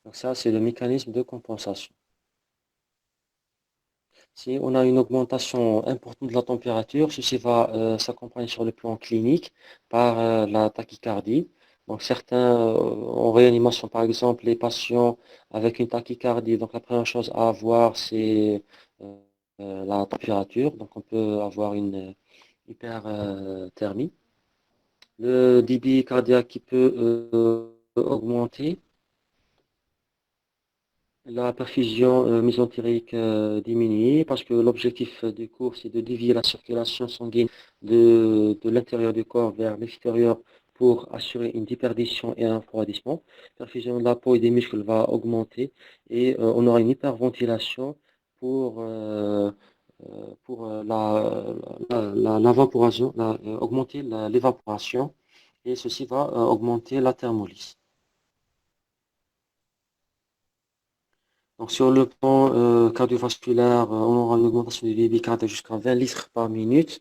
Speaker 1: Donc ça, c'est le mécanisme de compensation. Si on a une augmentation importante de la température, ceci va s'accompagner sur le plan clinique par la tachycardie. Donc certains en réanimation, par exemple, les patients avec une tachycardie, donc la première chose à avoir, c'est la température. Donc on peut avoir une hyperthermie. Le débit cardiaque qui peut augmenter. La perfusion mésentérique diminue parce que l'objectif du cours, c'est de dévier la circulation sanguine de l'intérieur du corps vers l'extérieur pour assurer une déperdition et un refroidissement. La perfusion de la peau et des muscles va augmenter et on aura une hyperventilation pour, euh, l'évaporation, augmenter l'évaporation et ceci va augmenter la thermolyse. Donc sur le plan cardiovasculaire, on aura une augmentation du débit cardiaque jusqu'à 20 litres par minute.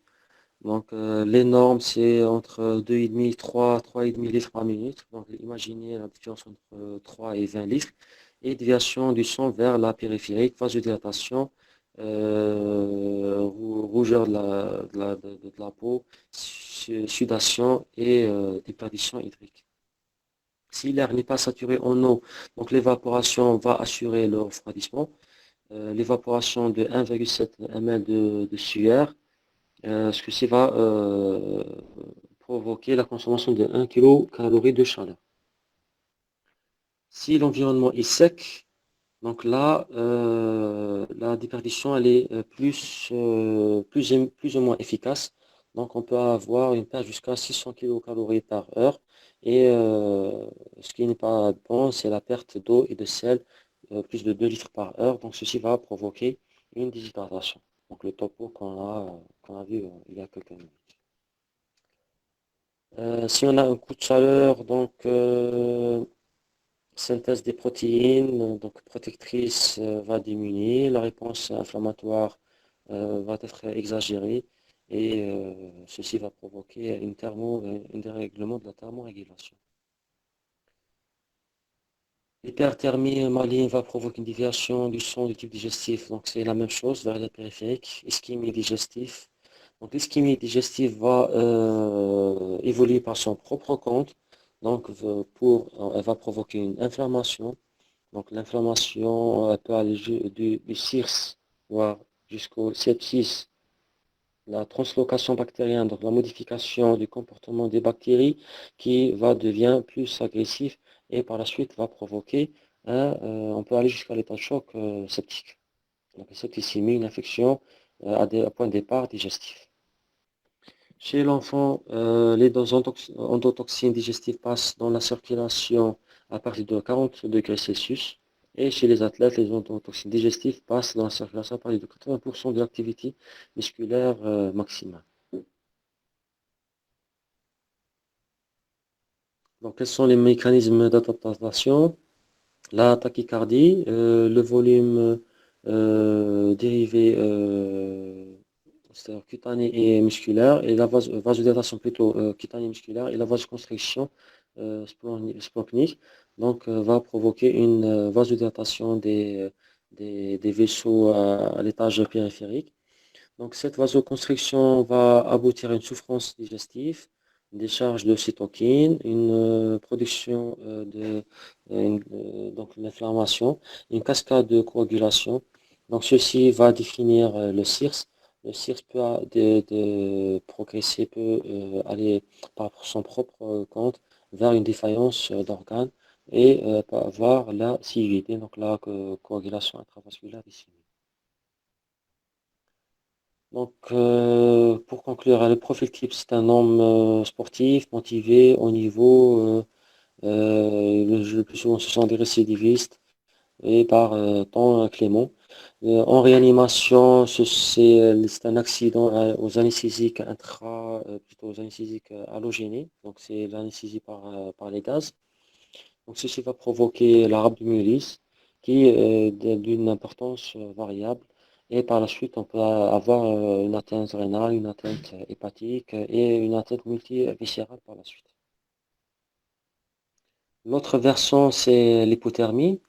Speaker 1: Donc les normes, c'est entre 2,5 3,5 litres par minute. Donc imaginez la différence entre 3 et 20 litres. Et déviation du sang vers la périphérique, vasodilatation, rougeur de la peau, sudation et déperdition hydrique. Si l'air n'est pas saturé en eau, donc l'évaporation va assurer le refroidissement. L'évaporation de 1,7 ml de sueur, ce que ça va provoquer la consommation de 1 kcal de chaleur. Si l'environnement est sec, donc là, la déperdition elle est plus ou moins efficace. Donc on peut avoir une perte jusqu'à 600 kcal par heure. Et ce qui n'est pas bon, c'est la perte d'eau et de sel, plus de 2 litres par heure. Donc ceci va provoquer une déshydratation. Donc le topo qu'on a vu il y a quelques minutes. Si on a un coup de chaleur, donc synthèse des protéines, donc protectrice va diminuer, la réponse inflammatoire va être exagérée et ceci va provoquer un dérèglement de la thermorégulation. L'hyperthermie maligne va provoquer une déviation du sang du tube digestif, donc c'est la même chose vers la périphérique, ischémie digestive. Donc l'ischémie digestive va évoluer par son propre compte, donc elle va provoquer une inflammation. Donc l'inflammation peut aller du CIRS, voire jusqu'au sepsis, la translocation bactérienne, donc la modification du comportement des bactéries qui va devenir plus agressif et par la suite va provoquer on peut aller jusqu'à l'état de choc septique. Donc une septicémie, une infection à point de départ digestif. Chez l'enfant, les doses endotoxines digestives passent dans la circulation à partir de 40 degrés Celsius. Et chez les athlètes, les endotoxines digestives passent dans la circulation à partir de 80% de l'activité musculaire maximale. Donc, quels sont les mécanismes d'adaptation? La tachycardie, le volume dérivé c'est-à-dire cutané et musculaire, et la vasodilatation plutôt cutanée et musculaire, et la vasoconstriction splanchnique, donc va provoquer une vasodilatation des vaisseaux à l'étage périphérique. Donc cette vasoconstriction va aboutir à une souffrance digestive, une décharge de cytokines, une production donc l'inflammation, une cascade de coagulation. Donc ceci va définir le CIRS. Le CIRS peut progresser, peut aller par son propre compte vers une défaillance d'organes et peut avoir la CIVD, donc la coagulation intravasculaire disséminée. Donc, pour conclure, le profil type, c'est un homme sportif, motivé, au niveau, le plus souvent ce sont des récidivistes et par temps clément. En réanimation, c'est un accident aux anesthésiques plutôt aux anesthésiques halogéniques, donc c'est l'anesthésie par les gaz. Donc ceci va provoquer la rhabdomyolyse qui est d'une importance variable. Et par la suite, on peut avoir une atteinte rénale, une atteinte hépatique et une atteinte multiviscérale par la suite. L'autre version, c'est l'hypothermie.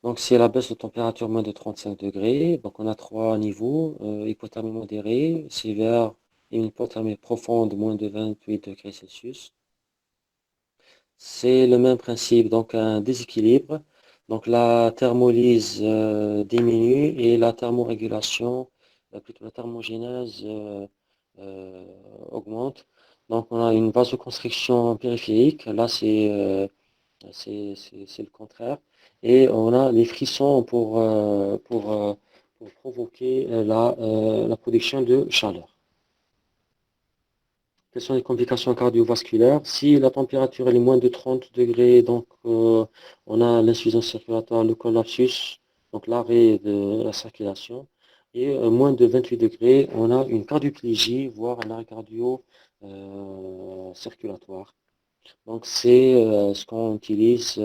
Speaker 1: Donc, c'est la baisse de température moins de 35 degrés. Donc, on a trois niveaux. Hypothermie modérée, sévère et une hypothermie profonde, moins de 28 degrés Celsius. C'est le même principe, donc un déséquilibre. Donc, la thermolyse diminue et la thermorégulation, plutôt la thermogénèse euh, augmente. Donc, on a une vasoconstriction périphérique. Là, c'est le contraire. Et on a les frissons pour provoquer la production de chaleur. Quelles sont les complications cardiovasculaires? Si la température elle est moins de 30 degrés, donc on a l'insuffisance circulatoire, le collapsus, donc l'arrêt de la circulation. Et moins de 28 degrés, on a une cardioplégie, voire un arrêt cardio-circulatoire. Donc, c'est ce qu'on utilise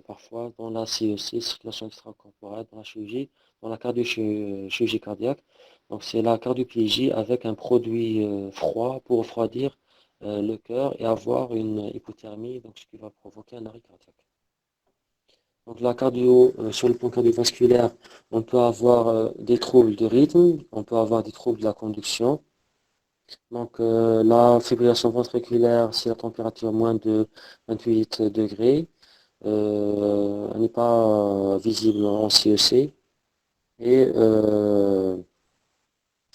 Speaker 1: parfois dans la CEC, circulation extracorporelle, dans la chirurgie, dans la chirurgie cardiaque. Donc, c'est la cardioplégie avec un produit froid pour refroidir le cœur et avoir une hypothermie, donc ce qui va provoquer un arrêt cardiaque. Donc, sur le plan cardiovasculaire, on peut avoir des troubles de rythme, on peut avoir des troubles de la conduction. Donc, la fibrillation ventriculaire, c'est la température moins de 28 degrés. Elle n'est pas visible en CEC et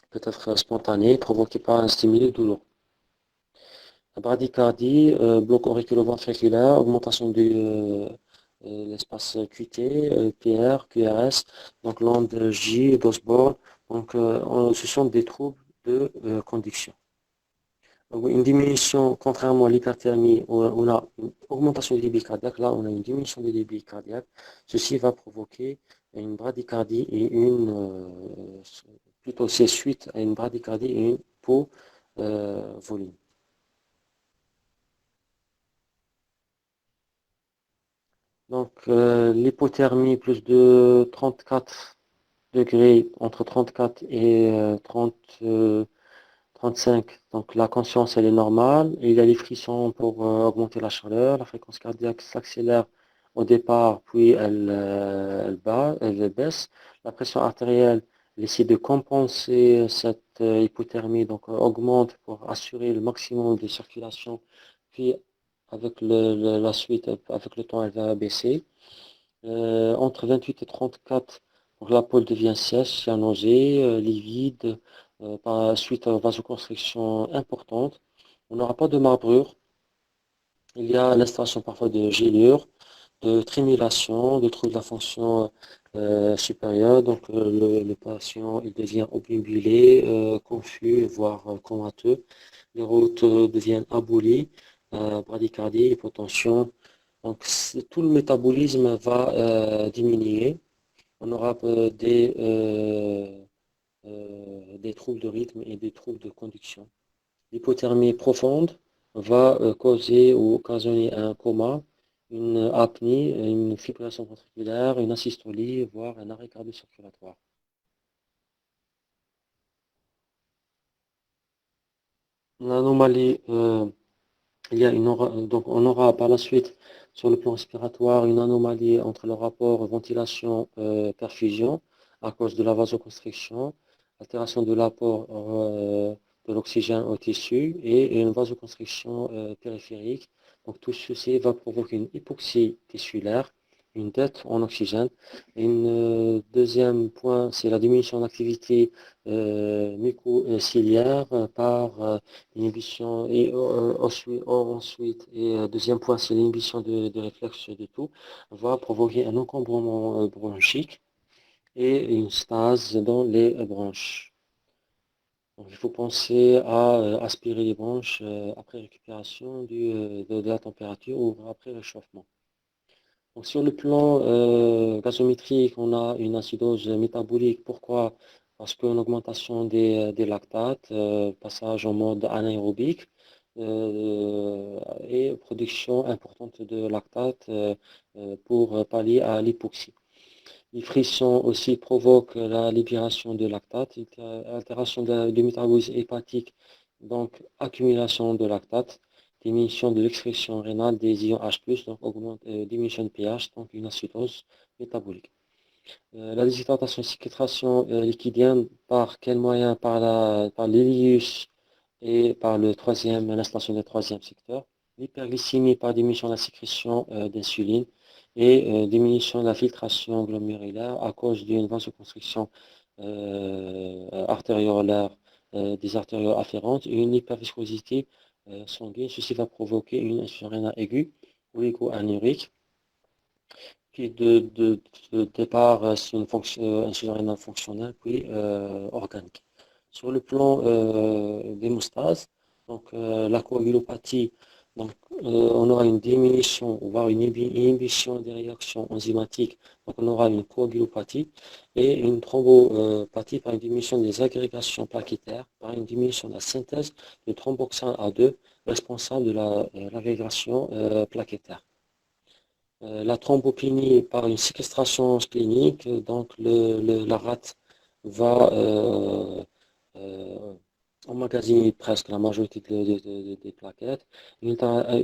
Speaker 1: peut être spontanée, provoquée par un stimulus douloureux. La bradycardie, bloc auriculo-ventriculaire, augmentation de l'espace QT, PR, QRS, donc l'onde J d'Osborne. Donc, ce sont des troubles de conduction. Donc, une diminution, contrairement à l'hyperthermie, où on a une augmentation du débit cardiaque, là on a une diminution du débit cardiaque. Ceci va provoquer une bradycardie et plutôt c'est suite à une bradycardie et une hypovolémie. Donc l'hypothermie plus de 34 degrés, entre 34 et 35, donc la conscience elle est normale, et il y a les frissons pour augmenter la chaleur, la fréquence cardiaque s'accélère au départ, puis elle baisse. La pression artérielle elle essaie de compenser cette hypothermie, donc augmente pour assurer le maximum de circulation, puis avec la suite, avec le temps, elle va baisser. Entre 28 et 34, donc la peau devient sèche, cyanogée, livide, par suite à vasoconstriction importante. On n'aura pas de marbrure. Il y a l'installation parfois de gélures, de trémulation, de troubles de la fonction supérieure. Donc le patient il devient obnubilé, confus, voire comateux. Les routes deviennent abolies, bradycardie, hypotension. Donc tout le métabolisme va diminuer. On aura des troubles de rythme et des troubles de conduction. L'hypothermie profonde va causer ou occasionner un coma, une apnée, une fibrillation ventriculaire, une asystolie, voire un arrêt cardio-circulatoire. L'anomalie, donc on aura par la suite sur le plan respiratoire une anomalie entre le rapport ventilation-perfusion à cause de la vasoconstriction, altération de l'apport de l'oxygène au tissu et une vasoconstriction périphérique. Donc tout ceci va provoquer une hypoxie tissulaire, une dette en oxygène. Et une deuxième point, c'est la diminution d'activité mucociliaire par inhibition et ensuite, deuxième point, c'est l'inhibition de réflexes de tout, va provoquer un encombrement bronchique et une stase dans les bronches. Donc, il faut penser à aspirer les bronches après récupération de la température ou après réchauffement. Donc, sur le plan gazométrique, on a une acidose métabolique. Pourquoi? Parce qu'une augmentation des lactates, passage en mode anaérobique et production importante de lactates pour pallier à l'hypoxie. Les frissons aussi provoquent la libération de lactate, altération du métabolisme hépatique, donc accumulation de lactate. diminution de l'expression rénale des ions H+, donc diminution de pH, donc une acidose métabolique. La déshydratation et séquestration liquidienne, par quel moyen? Par l'hélius et par l'installation du troisième secteur. L'hyperglycémie par diminution de la sécrétion d'insuline et diminution de la filtration glomérulaire à cause d'une vasoconstriction artériolaire des artères afférentes et une hyperviscosité sanguine. Ceci va provoquer une insuffisance rénale aiguë ou hypoanurique qui de départ c'est une insuffisance rénale fonctionnelle puis organique. Sur le plan d'hémostase, donc la coagulopathie, donc on aura une diminution, voire une inhibition des réactions enzymatiques, donc on aura une coagulopathie et une thrombopathie par une diminution des agrégations plaquettaires, par une diminution de la synthèse de thromboxane A2 responsable de l'agrégation plaquettaire. La thrombopénie par une séquestration splénique, donc la rate va emmagasiner presque la majorité des plaquettes, une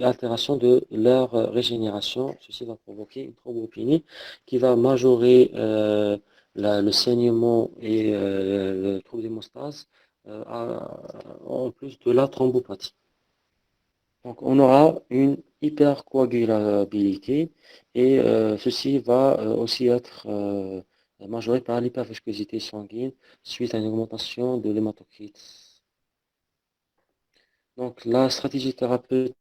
Speaker 1: altération de leur régénération. Ceci va provoquer une thrombopénie qui va majorer le saignement et le trouble d'hémostase en plus de la thrombopathie. Donc, on aura une hypercoagulabilité et ceci va aussi être majoré par l'hyperviscosité sanguine suite à une augmentation de l'hématocrite. Donc, la stratégie thérapeutique,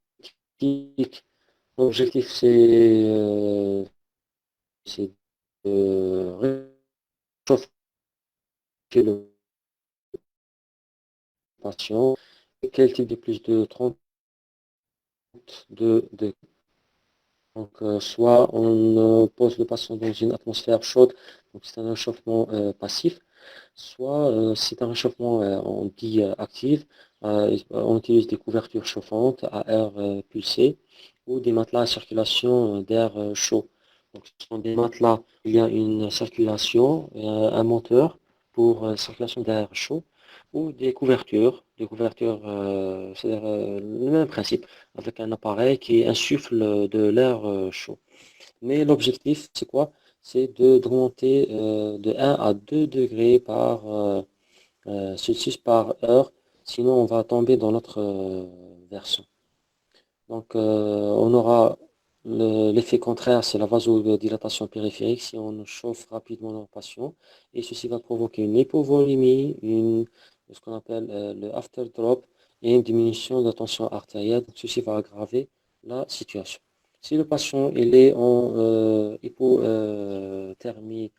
Speaker 1: l'objectif c'est de réchauffer le patient. Quel type de plus de 30 de Donc, soit on pose le patient dans une atmosphère chaude, donc c'est un réchauffement passif, soit c'est un réchauffement, on dit actif, on utilise des couvertures chauffantes à air pulsé ou des matelas à circulation d'air chaud. Donc, ce sont des matelas, il y a une circulation, un moteur pour circulation d'air chaud ou des couvertures, c'est-à-dire le même principe avec un appareil qui insuffle de l'air chaud. Mais l'objectif, c'est quoi? C'est d'augmenter de 1 à 2 degrés par Celsius par heure, sinon on va tomber dans notre version. Donc on aura l'effet contraire, c'est la vasodilatation périphérique si on chauffe rapidement nos patients, et ceci va provoquer une hypovolémie, ce qu'on appelle le after drop, et une diminution de la tension artérielle. Donc, ceci va aggraver la situation. Si le patient il est en hypothermie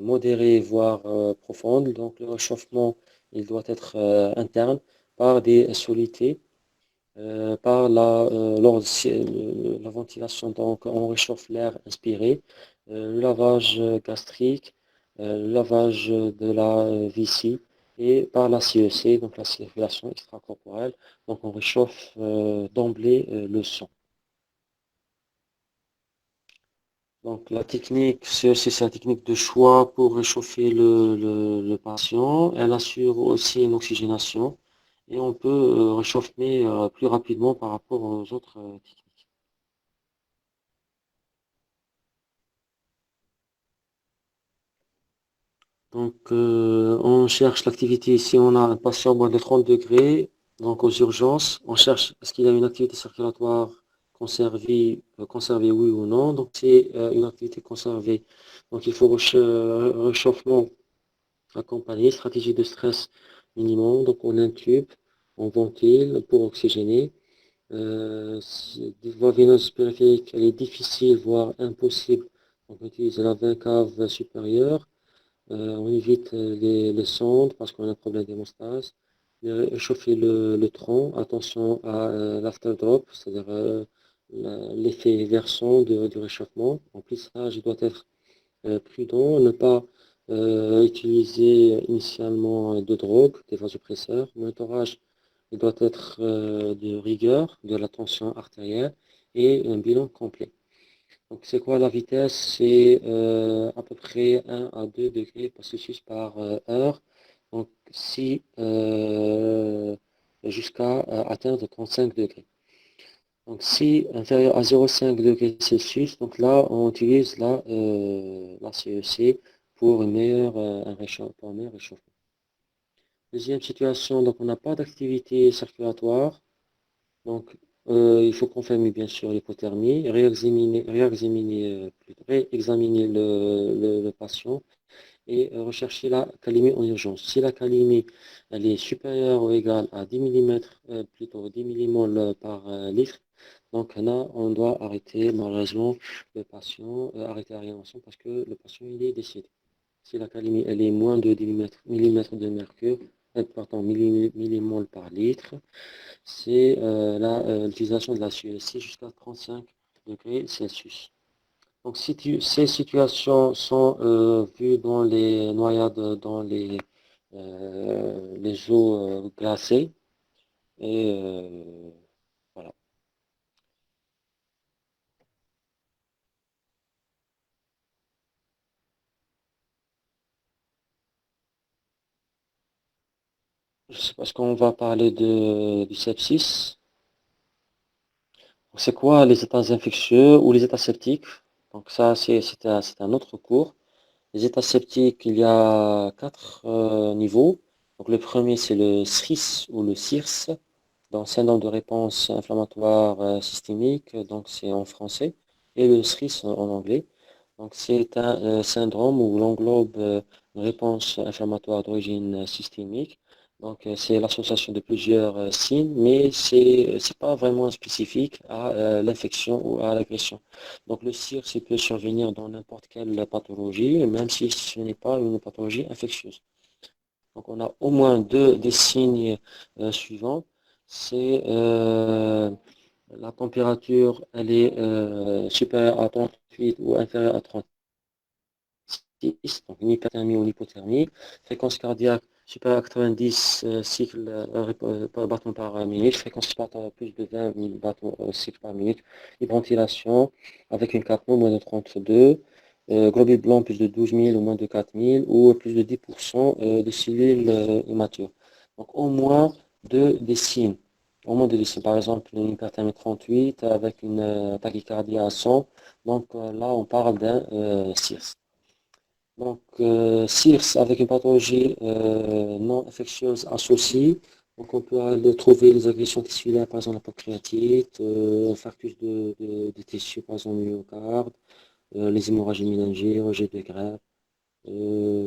Speaker 1: modérée, voire profonde, donc le réchauffement il doit être interne par des solutés par la ventilation, donc on réchauffe l'air inspiré, le lavage gastrique, le lavage de la vessie et par la CEC, donc la circulation extracorporelle, donc on réchauffe d'emblée le sang. Donc la technique, c'est la technique de choix pour réchauffer le patient. Elle assure aussi une oxygénation et on peut réchauffer plus rapidement par rapport aux autres techniques. Donc on cherche l'activité. Si on a un patient moins de 30 degrés, donc aux urgences, on cherche est-ce qu'il y a une activité circulatoire conservée oui ou non. Donc c'est une activité conservée. Donc il faut réchauffement accompagné, stratégie de stress minimum, donc on intube, on ventile pour oxygéner. Des voies veineuses périphériques, elle est difficile, voire impossible. Donc on utilise la veine cave supérieure. On évite les sondes parce qu'on a un problème d'hémostase. Réchauffer le tronc, attention à l'after-drop, c'est-à-dire l'effet versant du réchauffement. En plus, ça, je dois être prudent, ne pas utiliser initialement de drogue, des vasopresseurs. Le monitorage il doit être de rigueur, de la tension artérielle et un bilan complet. Donc c'est quoi la vitesse? C'est à peu près 1 à 2 degrés par Celsius par heure. Donc si jusqu'à atteindre 35 degrés. Donc, si inférieur à 0,5 degrés Celsius, donc là, on utilise la CEC pour pour un meilleur réchauffement. Deuxième situation, donc on n'a pas d'activité circulatoire. Donc, il faut confirmer bien sûr l'hypothermie, réexaminer le patient et rechercher la calémie en urgence. Si la calémie elle est supérieure ou égale à 10 millimètres, plutôt 10 millimoles par litre, donc là, on doit arrêter malheureusement le patient, arrêter la réanimation parce que le patient il est décédé. Si la calémie elle est moins de 10 millimètres de mercure, pardon, millimoles par litre, c'est l'utilisation de la CEC jusqu'à 35 degrés Celsius. Donc, si ces situations sont vues dans les noyades, dans les eaux glacées, et voilà. Je sais pas ce qu'on va parler du sepsis. C'est quoi les états infectieux ou les états septiques? Donc ça, c'est un autre cours. Les états septiques, il y a quatre niveaux. Donc le premier, c'est le SRIS ou le SIRS, donc syndrome de réponse inflammatoire systémique, donc c'est en français, et le SRIS en anglais. Donc c'est un syndrome où l'englobe une réponse inflammatoire d'origine systémique. Donc c'est l'association de plusieurs signes, mais c'est pas vraiment spécifique à l'infection ou à l'agression. Donc le CIRS il peut survenir dans n'importe quelle pathologie, même si ce n'est pas une pathologie infectieuse. Donc on a au moins deux des signes suivants. C'est la température, elle est supérieure à 38 ou inférieure à 36, donc une hyperthermie ou une hypothermie. Fréquence cardiaque supérieure à 90 cycles battements par minute. Fréquence respiratoire plus de 20 000 battements cycles par minute. Hyperventilation avec une capno moins de 32. Globules blancs plus de 12 000 ou moins de 4 000 ou plus de 10% de cellules immatures. Donc au moins deux des signes. Au moins deux des signes. Par exemple, une hyperthermie 38 avec une tachycardie à 100. Donc là, on parle d'un CIRS. Donc, SIRS avec une pathologie non infectieuse associée. Donc, on peut aller trouver les agressions tissulaires, par exemple la pancréatite, infarctus des tissus, par exemple le myocarde, les hémorragies méningées, rejet de greffe,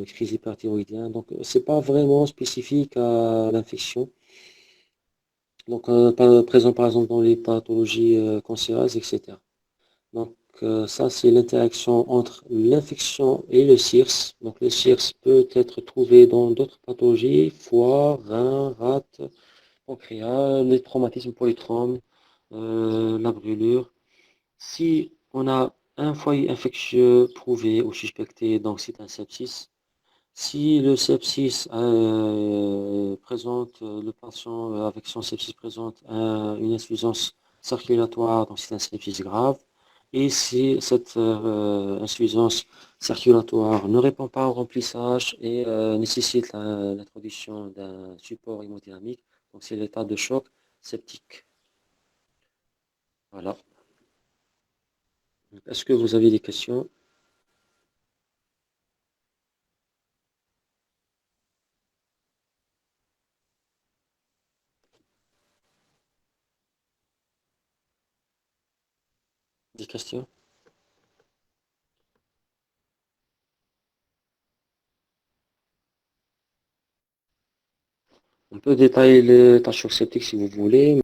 Speaker 1: crise hyperthyroïdienne. Donc, c'est pas vraiment spécifique à l'infection. Donc, présent par exemple dans les pathologies cancéreuses, etc. Donc, ça, c'est l'interaction entre l'infection et le CIRS. Donc, le CIRS peut être trouvé dans d'autres pathologies, foie, rein, rate, pancréas, les traumatismes polytроmbes, la brûlure. Si on a un foyer infectieux prouvé ou suspecté, donc c'est un sepsis. Si le sepsis présente, le patient avec son sepsis présente une insuffisance circulatoire, donc c'est un sepsis grave. Et si cette insuffisance circulatoire ne répond pas au remplissage et nécessite l'introduction d'un support hémodynamique, donc c'est l'état de choc septique. Voilà. Est-ce que vous avez des questions? Des questions? On peut détailler les tâches septiques si vous voulez.